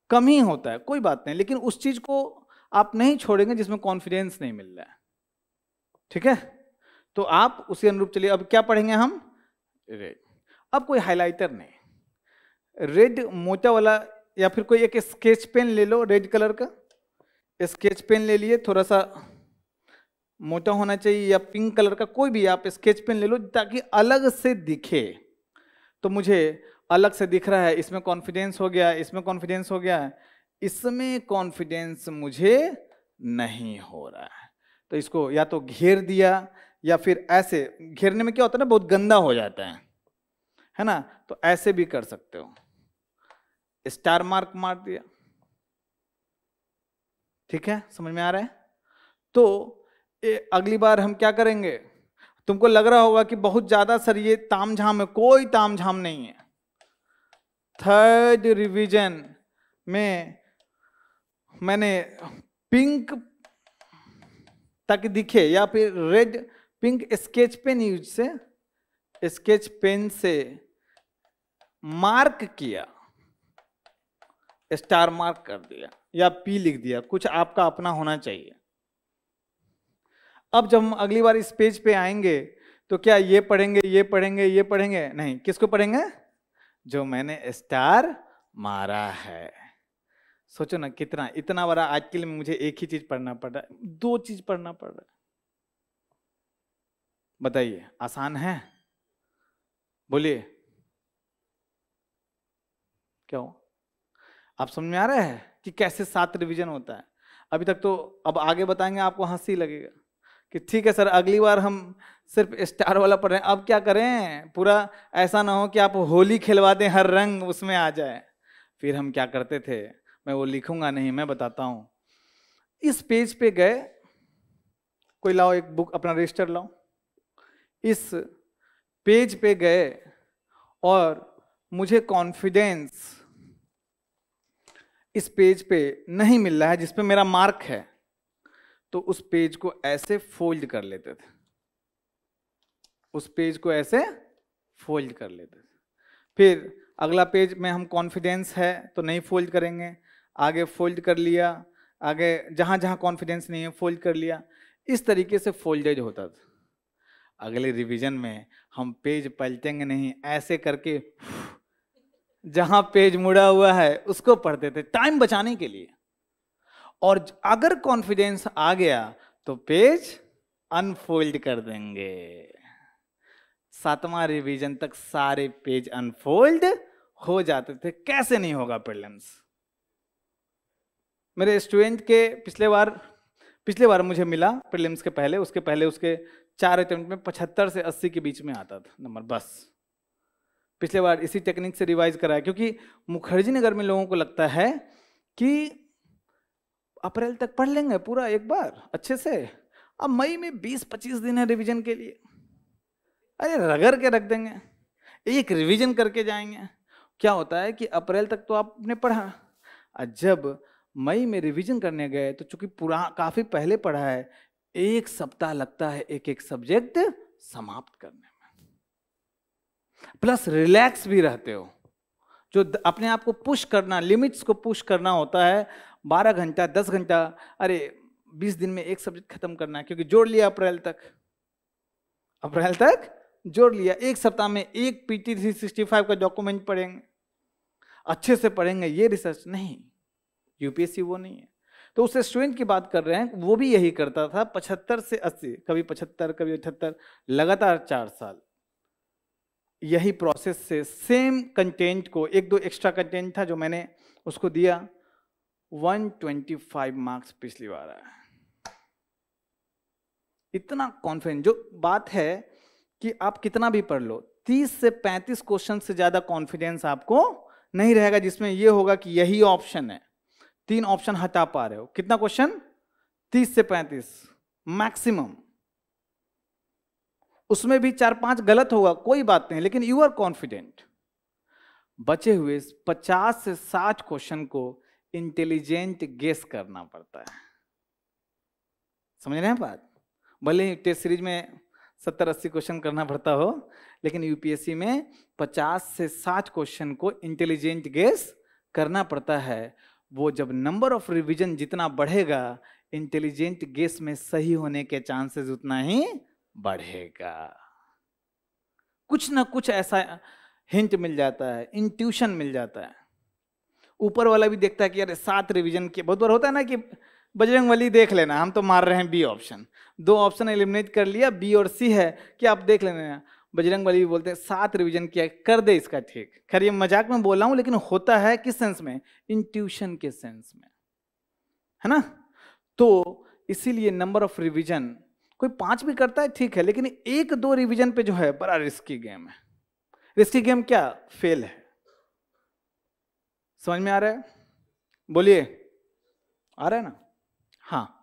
कम ही होता है, कोई बात नहीं, लेकिन उस चीज को आप नहीं छोड़ेंगे जिसमें कॉन्फिडेंस नहीं मिल रहा है, ठीक है? तो आप उसी अनुरूप चलिए। अब क्या पढ़ेंगे हम? रेड। अब कोई हाइलाइटर नहीं, रेड मोटा वाला, या फिर कोई एक स्केच पेन ले लो रेड कलर का, स्केच पेन ले लिए, थोड़ा सा मोटा होना चाहिए, या पिंक कलर का कोई भी आप स्केच पेन ले लो, ताकि अलग से दिखे। तो मुझे अलग से दिख रहा है, इसमें कॉन्फिडेंस हो गया, इसमें कॉन्फिडेंस हो गया, इसमें कॉन्फिडेंस मुझे नहीं हो रहा है, तो इसको या तो घेर दिया, या फिर ऐसे घेरने में क्या होता है ना, बहुत गंदा हो जाता है ना, तो ऐसे भी कर सकते हो, स्टार मार्क मार दिया, ठीक है? समझ में आ रहा है? तो अगली बार हम क्या करेंगे? तुमको लग रहा होगा कि बहुत ज्यादा सर ये तामझाम है, कोई तामझाम नहीं है। थर्ड रिवीजन में मैंने पिंक तक दिखे, या फिर red pink sketch pen use से, स्केच पेन से मार्क किया, स्टार मार्क कर दिया, या पी लिख दिया, कुछ आपका अपना होना चाहिए। अब जब हम अगली बार इस पेज पे आएंगे तो क्या ये पढ़ेंगे, ये पढ़ेंगे, ये पढ़ेंगे? नहीं, किसको पढ़ेंगे? जो मैंने स्टार मारा है। सोचो ना कितना, इतना बड़ा आर्टिकल में मुझे एक ही चीज पढ़ना पड़ रहा है, 2 चीज पढ़ना पड़ रहा है। बताइए, आसान है? बोलिए, क्या हो? आप समझ में आ रहा है कि कैसे 7 रिवीजन होता है? अभी तक तो, अब आगे बताएंगे आपको हंसी लगेगा कि ठीक है सर अगली बार हम सिर्फ स्टार वाला पढ़ रहे हैं, अब क्या करें? पूरा ऐसा ना हो कि आप होली खिलवा दें, हर रंग उसमें आ जाए। फिर हम क्या करते थे, मैं वो लिखूंगा नहीं, मैं बताता हूं। इस पेज पे गए, कोई लाओ एक बुक, अपना रजिस्टर लाओ, इस पेज पे गए और मुझे कॉन्फिडेंस इस पेज पे नहीं मिल रहा है जिसपे मेरा मार्क है, तो उस पेज को ऐसे फोल्ड कर लेते थे, उस पेज को ऐसे फोल्ड कर लेते थे। फिर अगला पेज में हम कॉन्फिडेंस है तो नहीं फोल्ड करेंगे, आगे फोल्ड कर लिया, आगे जहां जहां कॉन्फिडेंस नहीं है फोल्ड कर लिया, इस तरीके से फोल्डेज होता था। अगले रिवीजन में हम पेज पलटेंगे नहीं, ऐसे करके जहां पेज मुड़ा हुआ है उसको पढ़ते थे टाइम बचाने के लिए। और अगर कॉन्फिडेंस आ गया तो पेज अनफोल्ड कर देंगे। 7वां रिवीजन तक सारे पेज अनफोल्ड हो जाते थे। कैसे नहीं होगा प्रीलिम्स? मेरे स्टूडेंट के पिछले बार मुझे मिला प्रीलिम्स के पहले, उसके 4 अटेम्प्ट में 75 से 80 के बीच में आता था नंबर, बस। पिछले बार इसी टेक्निक से रिवाइज कराया, क्योंकि मुखर्जी नगर में लोगों को लगता है कि अप्रैल तक पढ़ लेंगे पूरा एक बार अच्छे से, अब मई में 20-25 दिन है रिवीजन के लिए, अरे रगड़ के रख देंगे, एक रिवीजन करके जाएंगे। क्या होता है कि अप्रैल तक तो आपने पढ़ा, और जब मई में रिवीजन करने गए तो चूंकि काफी पहले पढ़ा है, 1 सप्ताह लगता है एक एक सब्जेक्ट समाप्त करने में, प्लस रिलैक्स भी रहते हो। जो अपने आप को पुश करना, लिमिट्स को पुश करना होता है, 12 घंटा 10 घंटा, अरे 20 दिन में एक सब्जेक्ट खत्म करना है, क्योंकि जोड़ लिया अप्रैल तक जोड़ लिया। एक सप्ताह में एक PT 365 का डॉक्यूमेंट पढ़ेंगे, अच्छे से पढ़ेंगे, ये रिसर्च नहीं, यूपीएससी वो नहीं है। तो उस स्टूडेंट की बात कर रहे हैं, वो भी यही करता था 75 से 80, कभी 75 कभी 78, लगातार 4 साल यही प्रोसेस से सेम कंटेंट को, 1-2 एक्स्ट्रा कंटेंट था जो मैंने उसको दिया, 125 मार्क्स पिछली बार आया। इतना कॉन्फिडेंट, जो बात है कि आप कितना भी पढ़ लो, 30 से 35 क्वेश्चन से ज्यादा कॉन्फिडेंस आपको नहीं रहेगा जिसमें ये होगा कि यही ऑप्शन है, 3 ऑप्शन हटा पा रहे हो। कितना क्वेश्चन? 30 से 35 मैक्सिमम, उसमें भी 4-5 गलत होगा, कोई बात नहीं, लेकिन यू आर कॉन्फिडेंट। बचे हुए 50 से 60 क्वेश्चन को इंटेलिजेंट गेस करना पड़ता है। समझ रहे हैं बात? भले ही टेस्ट सीरीज में 70-80 क्वेश्चन करना पड़ता हो, लेकिन यूपीएससी में 50 से 60 क्वेश्चन को इंटेलिजेंट गेस करना पड़ता है। वो जब नंबर ऑफ रिवीजन जितना बढ़ेगा, इंटेलिजेंट गेस में सही होने के चांसेस उतना ही बढ़ेगा। कुछ ना कुछ ऐसा हिंट मिल जाता है, इंट्यूशन मिल जाता है। ऊपर वाला भी देखता है कि अरे 7 रिवीजन के, बहुत बार होता है ना कि बजरंगबली देख लेना, हम तो मार रहे हैं बी ऑप्शन, 2 ऑप्शन एलिमिनेट कर लिया, बी और सी है कि आप देख लेना। बजरंगबली भी बोलते हैं 7 रिवीजन किया, कर दे इसका ठीक। खैर ये मजाक में बोल रहा हूं, लेकिन होता है किस सेंस में? इंट्यूशन के सेंस में, है ना। तो इसीलिए नंबर ऑफ रिवीजन, कोई 5 भी करता है ठीक है, लेकिन 1-2 रिवीजन पे जो है बड़ा रिस्की गेम है। रिस्की गेम क्या? फेल है। समझ में आ रहा है? बोलिए, आ रहा है ना? हाँ,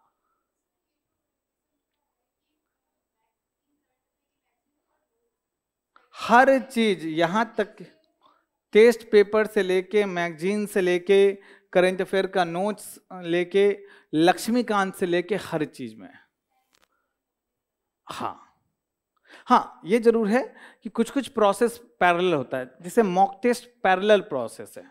हर चीज, यहां तक टेस्ट पेपर से लेके, मैगजीन से लेके, करंट अफेयर का नोट्स लेके, लक्ष्मीकांत से लेके, हर चीज में। हाँ, ये जरूर है कि कुछ कुछ प्रोसेस पैरेलल होता है, जैसे मॉक टेस्ट पैरेलल प्रोसेस है।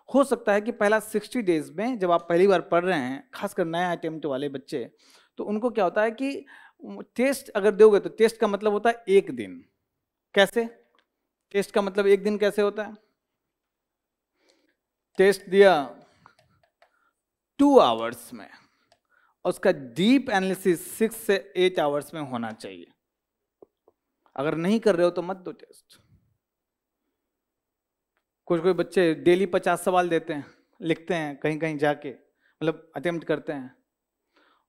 हो सकता है कि पहला 60 डेज में, जब आप पहली बार पढ़ रहे हैं, खासकर नया अटेम्प्ट वाले बच्चे, तो उनको क्या होता है कि टेस्ट अगर दोगे तो टेस्ट का मतलब होता है 1 दिन। कैसे टेस्ट का मतलब 1 दिन कैसे होता है? टेस्ट दिया 2 आवर्स में, उसका डीप एनालिसिस 6 से 8 आवर्स में होना चाहिए। अगर नहीं कर रहे हो तो मत दो टेस्ट। कुछ कोई बच्चे डेली 50 सवाल देते हैं, लिखते हैं कहीं कहीं जाके, मतलब अटेम्प्ट करते हैं,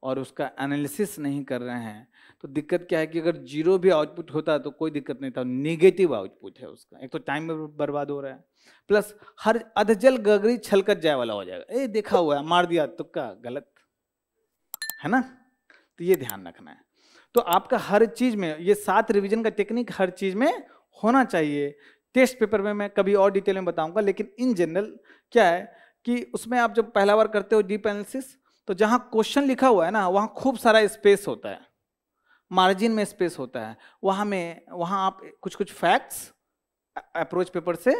और उसका एनालिसिस नहीं कर रहे हैं, तो दिक्कत क्या है कि अगर 0 भी आउटपुट होता तो कोई दिक्कत नहीं था, नेगेटिव आउटपुट है उसका। एक तो टाइम बर्बाद हो रहा है, प्लस हर अधजल गगरी छलकत जाए वाला हो जाएगा। ए देखा हुआ है, मार दिया तुक्का, गलत है ना। तो ये ध्यान रखना है। तो आपका हर चीज में ये 7 रिवीजन का टेक्निक हर चीज में होना चाहिए। टेस्ट पेपर में मैं कभी और डिटेल में बताऊंगा, लेकिन इन जनरल क्या है कि उसमें आप जब पहला बार करते हो डीप एनालिसिस, तो जहां क्वेश्चन लिखा हुआ है ना, वहां खूब सारा स्पेस होता है, मार्जिन में स्पेस होता है, वहां आप कुछ कुछ फैक्ट्स अप्रोच पेपर से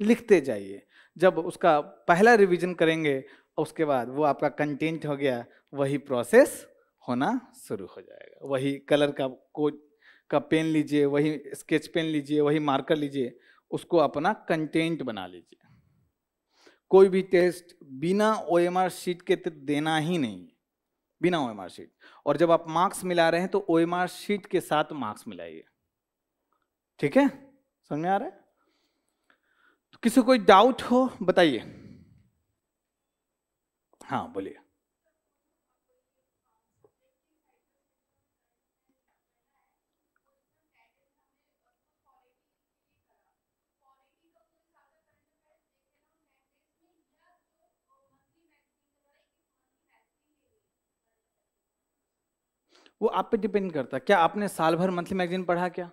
लिखते जाइए। जब उसका पहला रिवीजन करेंगे, उसके बाद वो आपका कंटेंट हो गया, वही प्रोसेस होना शुरू हो जाएगा। वही कलर का कोड का पेन लीजिए, वही स्केच पेन लीजिए, वही मार्कर लीजिए, उसको अपना कंटेंट बना लीजिए। कोई भी टेस्ट बिना OMR शीट के तो देना ही नहीं, बिना OMR शीट। और जब आप मार्क्स मिला रहे हैं तो OMR शीट के साथ मार्क्स मिलाइए, ठीक है? समझ में आ रहा है? तो किसी कोई डाउट हो बताइए। हाँ बोलिए। वो आप पे डिपेंड करता है। क्या आपने साल भर मंथली मैगजीन पढ़ा क्या?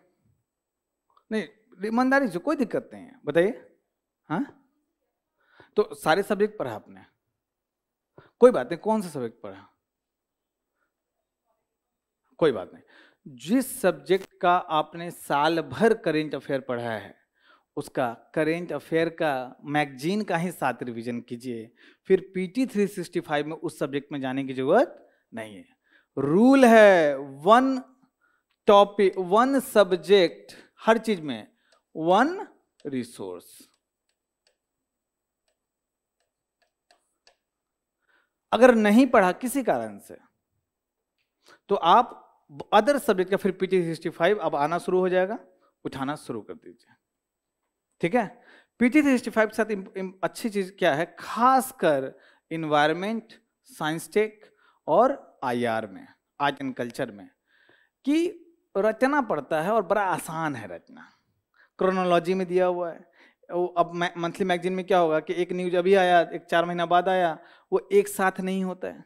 नहीं, ईमानदारी से कोई दिक्कत नहीं है, बताइए। हाँ, तो सारे सब्जेक्ट पढ़ा आपने? कोई बात नहीं, कौन सा सब्जेक्ट पढ़ा? कोई बात नहीं, जिस सब्जेक्ट का आपने साल भर करेंट अफेयर पढ़ा है उसका करेंट अफेयर का मैगजीन का ही साथ रिवीजन कीजिए, फिर पीटी 365 में उस सब्जेक्ट में जाने की जरूरत नहीं है। रूल है वन टॉपिक वन सब्जेक्ट, हर चीज में वन रिसोर्स। अगर नहीं पढ़ा किसी कारण से तो आप अदर सब्जेक्ट का फिर पीटी 365 अब आना शुरू हो जाएगा, उठाना शुरू कर दीजिए, ठीक है। पीटी 365 के साथ अच्छी चीज क्या है, खासकर इन्वायरमेंट, साइंस टेक और आईआर में, आर्ट एंड कल्चर में, कि रचना पड़ता है और बड़ा आसान है रचना, क्रोनोलॉजी में दिया हुआ है। अब मंथली मैगजीन में क्या होगा कि एक न्यूज अभी आया, एक 4 महीना बाद आया, वो एक साथ नहीं होता है।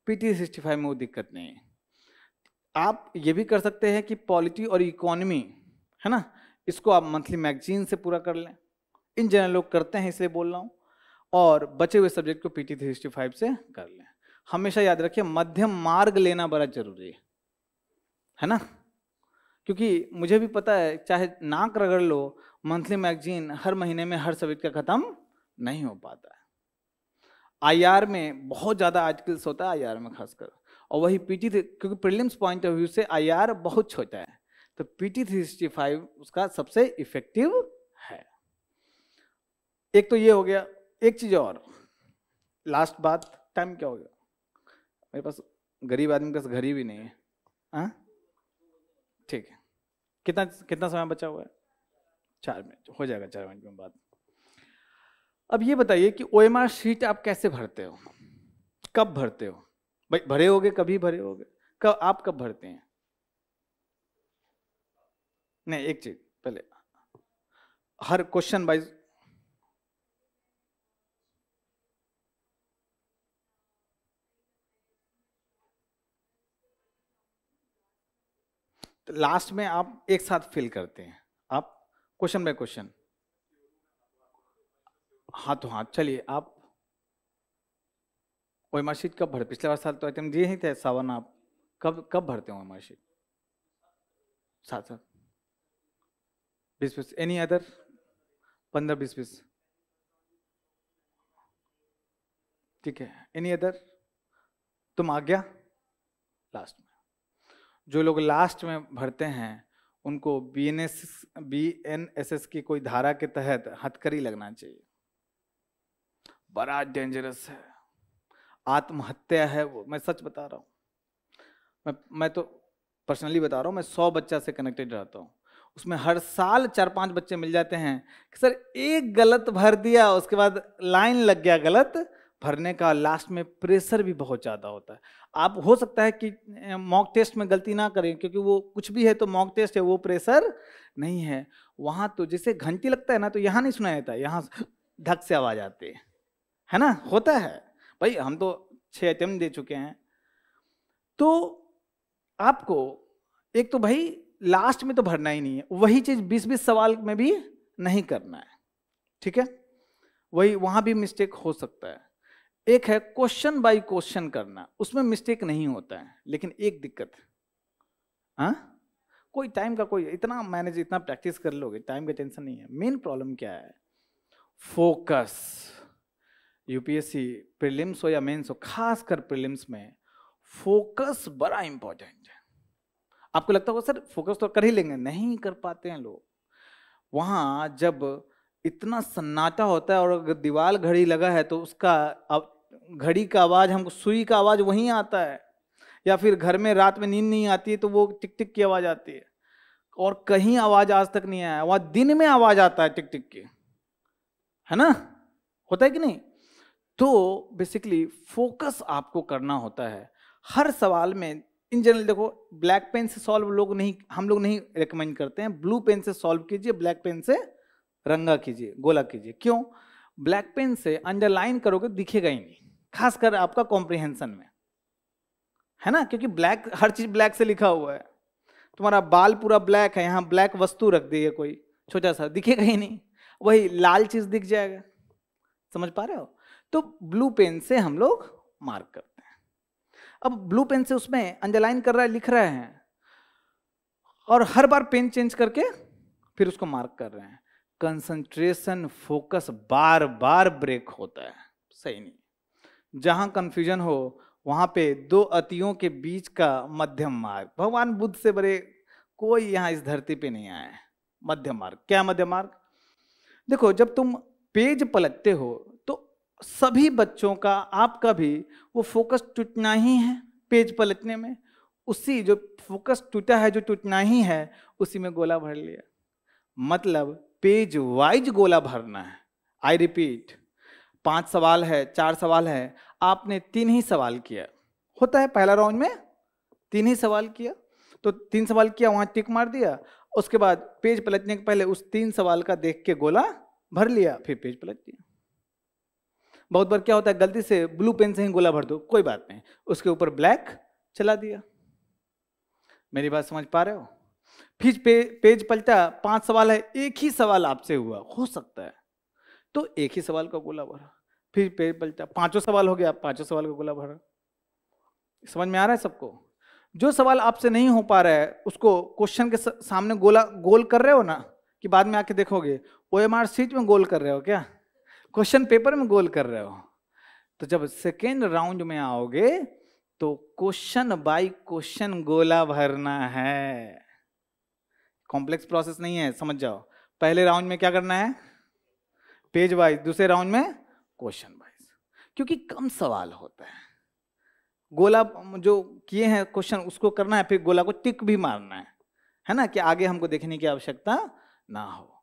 पीटी 65 में वो दिक्कत नहीं है। आप ये भी कर सकते हैं कि पॉलिटी और इकोनॉमी है ना, इसको आप मंथली मैगजीन से पूरा कर लें। इन जनरल लोग करते हैं इसलिए बोल रहा हूँ, और बचे हुए सब्जेक्ट को पीटी 365 से कर लें। हमेशा याद रखिए मध्यम मार्ग लेना बड़ा जरूरी है ना, क्योंकि मुझे भी पता है चाहे नाक रगड़ लो, मंथली मैगजीन हर महीने में हर सब्जेक्ट का खत्म नहीं हो पाता है। आईआर में बहुत ज़्यादा आर्टिकल्स होता है, आईआर में खासकर, और वही पीटी, क्योंकि प्रीलिम्स पॉइंट ऑफ व्यू से आईआर बहुत छोटा है, तो पीटी 365 उसका सबसे इफेक्टिव है। एक तो ये हो गया। एक चीज और, लास्ट बात, टाइम क्या हो गया, मेरे पास गरीब आदमी के पास घड़ी भी नहीं है, हाँ ठीक है। कितना कितना समय बचा हुआ है? 4 मिनट हो जाएगा, 4 मिनट में बात। अब ये बताइए कि ओएमआर शीट आप कैसे भरते हो, कब भरते हो? भाई भरे होगे, कभी भरे होगे, कब आप कब भरते हैं? नहीं, एक चीज पहले, हर क्वेश्चन वाइज तो लास्ट में आप एक साथ फिल करते हैं, आप क्वेश्चन बाय क्वेश्चन। हाँ तो हाँ, चलिए आप ओएमआर शीट कब भरते? पिछले बार साल तो आइटम दिए ही थे सावन, आप कब कब भरते हो ओएमआर शीट? साथ साथ 20-20, एनी अदर? 15-20-20, ठीक है। Any other? तुम आ गया लास्ट में। जो लोग लास्ट में भरते हैं उनको बीएनएसएस की कोई धारा के तहत हथकड़ी लगना चाहिए। बड़ा डेंजरस है, आत्महत्या है वो, मैं सच बता रहा हूँ। मैं तो पर्सनली बता रहा हूँ, मैं 100 बच्चा से कनेक्टेड रहता हूँ, उसमें हर साल 4-5 बच्चे मिल जाते हैं कि सर एक गलत भर दिया, उसके बाद लाइन लग गया गलत भरने का, लास्ट में प्रेशर भी बहुत ज़्यादा होता है। आप हो सकता है कि मॉक टेस्ट में गलती ना करें, क्योंकि वो कुछ भी है तो मॉक टेस्ट है, वो प्रेशर नहीं है। वहाँ तो जैसे घंटी लगता है ना, तो यहाँ नहीं सुना जाता, यहाँ धक से आवाज़ आती है ना, होता है भाई, हम तो 6 अटेम्प्ट दे चुके हैं। तो आपको एक तो भाई लास्ट में तो भरना ही नहीं है, वही चीज 20-20 सवाल में भी नहीं करना है, ठीक है। वही वहां भी मिस्टेक हो सकता है। एक है क्वेश्चन बाय क्वेश्चन करना, उसमें मिस्टेक नहीं होता है, लेकिन एक दिक्कत है, हाँ कोई टाइम का कोई इतना मैनेज, इतना प्रैक्टिस कर लोगे, टाइम का टेंशन नहीं है। मेन प्रॉब्लम क्या है? फोकस। यूपीएससी प्रीलिम्स हो या मेंस हो, खासकर प्रीलिम्स में फोकस बड़ा इंपॉर्टेंट है। आपको लगता होगा सर फोकस तो कर ही लेंगे, नहीं कर पाते हैं लोग। वहां जब इतना सन्नाटा होता है और अगर दीवार घड़ी लगा है तो उसका घड़ी का आवाज, हमको सुई का आवाज वहीं आता है, या फिर घर में रात में नींद नहीं आती है तो वो टिक टिक की आवाज आती है, और कहीं आवाज आज तक नहीं आया, वहां दिन में आवाज आता है टिक टिक की, है ना, होता है कि नहीं? तो बेसिकली फोकस आपको करना होता है हर सवाल में। इन जनरल देखो, ब्लैक पेन से सॉल्व हम लोग नहीं रेकमेंड करते हैं, ब्लू पेन से सॉल्व कीजिए, ब्लैक पेन से रंगा कीजिए, गोला कीजिए। क्यों? ब्लैक पेन से अंडरलाइन करोगे दिखेगा ही नहीं, खासकर आपका कॉम्प्रिहेंशन में, है ना, क्योंकि ब्लैक, हर चीज ब्लैक से लिखा हुआ है। तुम्हारा बाल पूरा ब्लैक है, यहाँ ब्लैक वस्तु रख दी है कोई छोटा सा, दिखेगा ही नहीं, वही लाल चीज दिख जाएगा। समझ पा रहे हो? तो ब्लू पेन से हम लोग मार्क करते हैं। अब ब्लू पेन से उसमें अंडरलाइन कर रहा है, लिख रहे हैं, और हर बार पेन चेंज करके फिर उसको मार्क कर रहे हैं। कंसंट्रेशन, फोकस बार बार ब्रेक होता है, सही नहीं। जहां कंफ्यूजन हो वहां पे दो अतियों के बीच का मध्यम मार्ग, भगवान बुद्ध से बड़े कोई यहां इस धरती पे नहीं आया है। मध्यम मार्ग, क्या मध्यम मार्ग? देखो, जब तुम पेज पलटते हो तो सभी बच्चों का, आपका भी, वो फोकस टूटना ही है पेज पलटने में। उसी जो फोकस टूटा है, जो टूटना ही है, उसी में गोला भर लिया। मतलब पेज वाइज गोला भरना है। आई रिपीट, 5 सवाल है, 4 सवाल है, आपने 3 ही सवाल किया, होता है पहला राउंड में 3 ही सवाल किया, तो 3 सवाल किया, वहां टिक मार दिया। उसके बाद पेज पलटने के पहले उस 3 सवाल का देख के गोला भर लिया, फिर पेज पलट दिया। बहुत बार क्या होता है, गलती से ब्लू पेन से ही गोला भर दो, कोई बात नहीं, उसके ऊपर ब्लैक चला दिया। मेरी बात समझ पा रहे हो? फिर पेज पलटा, 5 सवाल है, एक ही सवाल आपसे हुआ, हो सकता है, तो एक ही सवाल का गोला भरा। फिर पेज पलटा, 5 सवाल हो गया, 5 सवाल का गोला भरा। समझ में आ रहा है सबको? जो सवाल आपसे नहीं हो पा रहा है उसको क्वेश्चन के सामने गोला गोल कर रहे हो ना, कि बाद में आके देखोगे ओएमआर शीट में गोल कर रहे हो क्या, क्वेश्चन पेपर में गोल कर रहे हो। तो जब सेकेंड राउंड में आओगे तो क्वेश्चन बाय क्वेश्चन गोला भरना है। कॉम्प्लेक्स प्रोसेस नहीं है, समझ जाओ। पहले राउंड में क्या करना है, पेज वाइज, दूसरे राउंड में क्वेश्चन वाइज, क्योंकि कम सवाल होता है। गोला जो किए हैं क्वेश्चन उसको करना है, फिर गोला को टिक भी मारना है ना, कि आगे हमको देखने की आवश्यकता ना हो।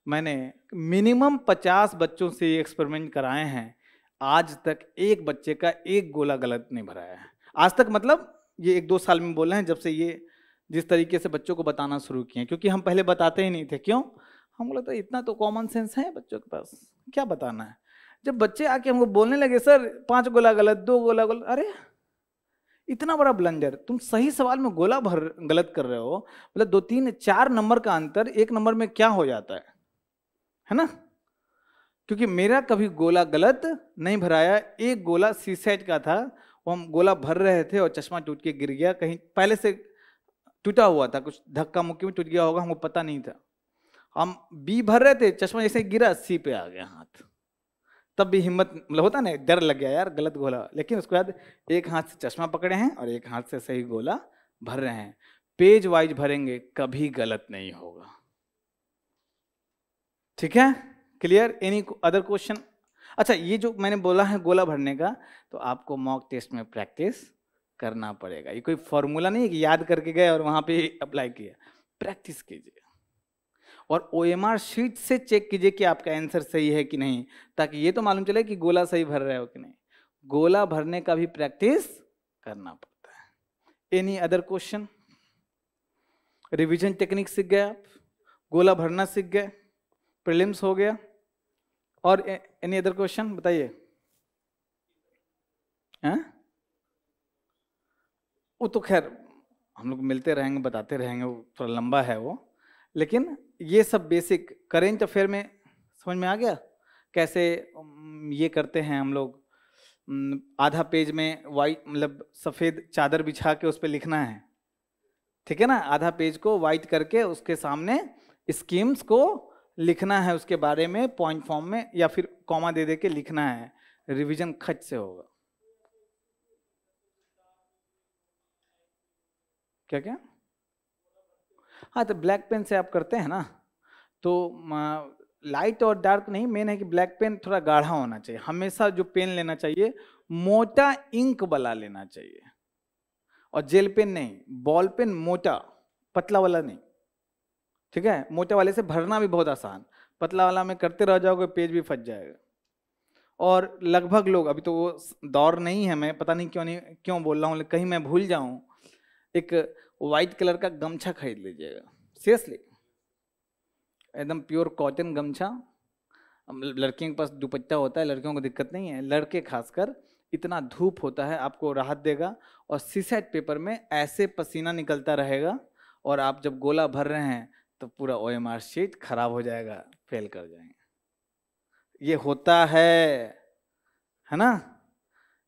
मैंने मिनिमम 50 बच्चों से ये एक्सपेरिमेंट कराए हैं, आज तक एक बच्चे का एक गोला गलत नहीं भराया है आज तक। मतलब ये 1-2 साल में बोले हैं, जब से ये जिस तरीके से बच्चों को बताना शुरू किए, क्योंकि हम पहले बताते ही नहीं थे। क्यों? हम बोला तो इतना तो कॉमन सेंस है बच्चों के पास, क्या बताना है। जब बच्चे आके हमको बोलने लगे, सर 5 गोला गलत, 2 गोला गलत, अरे इतना बड़ा ब्लंडर, तुम सही सवाल में गोला भर गलत कर रहे हो, मतलब 2-3-4 नंबर का अंतर 1 नंबर में क्या हो जाता है ना। क्योंकि मेरा कभी गोला गलत नहीं भराया। एक गोला सी सेट का था, वो हम गोला भर रहे थे और चश्मा टूट के गिर गया, कहीं पहले से टूटा हुआ था, कुछ धक्का मुक्की में टूट गया होगा, हमको पता नहीं था। हम बी भर रहे थे, चश्मा जैसे गिरा सी पे आ गया हाथ, तब भी हिम्मत, मतलब होता ना, डर लग गया यार गलत गोला, लेकिन उसके बाद एक हाथ से चश्मा पकड़े हैं और एक हाथ से सही गोला भर रहे हैं। पेज वाइज भरेंगे, कभी गलत नहीं होगा। ठीक है, क्लियर? Any other question? अच्छा, ये जो मैंने बोला है गोला भरने का, तो आपको मॉक टेस्ट में प्रैक्टिस करना पड़ेगा। ये कोई फॉर्मूला नहीं है कि याद करके गए और वहां पे अप्लाई किया, प्रैक्टिस कीजिए। और ओएमआर शीट से चेक कीजिए कि आपका आंसर सही है कि नहीं, ताकि ये तो मालूम चले कि गोला सही भर रहे हो कि नहीं। गोला भरने का भी प्रैक्टिस करना पड़ता है। Any other question? Revision technique सीख गए आप, गोला भरना सीख गए, प्रीलिम्स हो गया, और एनी अदर क्वेश्चन बताइए। वो तो खैर हम लोग मिलते रहेंगे, बताते रहेंगे, वो थोड़ा लंबा है वो, लेकिन ये सब बेसिक करेंट अफेयर में समझ में आ गया कैसे ये करते हैं हम लोग। आधा पेज में वाइट, मतलब सफ़ेद चादर बिछा के उस पर लिखना है, ठीक है ना, आधा पेज को वाइट करके उसके सामने स्कीम्स को लिखना है, उसके बारे में पॉइंट फॉर्म में या फिर कॉमा दे दे के लिखना है। रिवीजन खच से होगा। क्या क्या? हाँ, तो ब्लैक पेन से आप करते हैं ना, तो लाइट और डार्क नहीं, मेन है कि ब्लैक पेन थोड़ा गाढ़ा होना चाहिए। हमेशा जो पेन लेना चाहिए मोटा इंक वाला लेना चाहिए, और जेल पेन नहीं, बॉल पेन मोटा, पतला वाला नहीं, ठीक है। मोटे वाले से भरना भी बहुत आसान, पतला वाला में करते रह जाओगे पेज भी फट जाएगा। और लगभग लोग, अभी तो वो दौर नहीं है, मैं पता नहीं क्यों बोल रहा हूँ, कहीं मैं भूल जाऊँ, एक वाइट कलर का गमछा खरीद लीजिएगा, सीरियसली, एकदम प्योर कॉटन गमछा। लड़कियों के पास दुपट्टा होता है, लड़कियों को दिक्कत नहीं है, लड़के खासकर, इतना धूप होता है, आपको राहत देगा। और सीसेट पेपर में ऐसे पसीना निकलता रहेगा, और आप जब गोला भर रहे हैं तो पूरा ओएमआर शीट खराब हो जाएगा, फेल कर जाएंगे। ये होता है ना,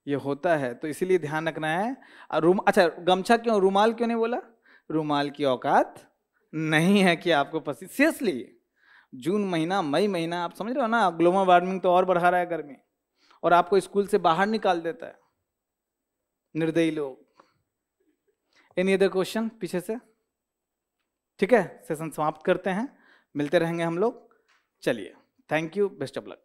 ये होता है, तो इसीलिए ध्यान रखना है। अच्छा, गमछा क्यों, रुमाल क्यों नहीं बोला? रुमाल की औकात नहीं है कि आपको पसीना, सीरियसली जून महीना, मई महीना, आप समझ रहे हो ना, ग्लोबल वार्मिंग तो और बढ़ा रहा है गर्मी, और आपको स्कूल से बाहर निकाल देता है, निर्दयी लोग। एनी अदर क्वेश्चन पीछे से? ठीक है, सेशन समाप्त करते हैं, मिलते रहेंगे हम लोग। चलिए, thank you, best of luck.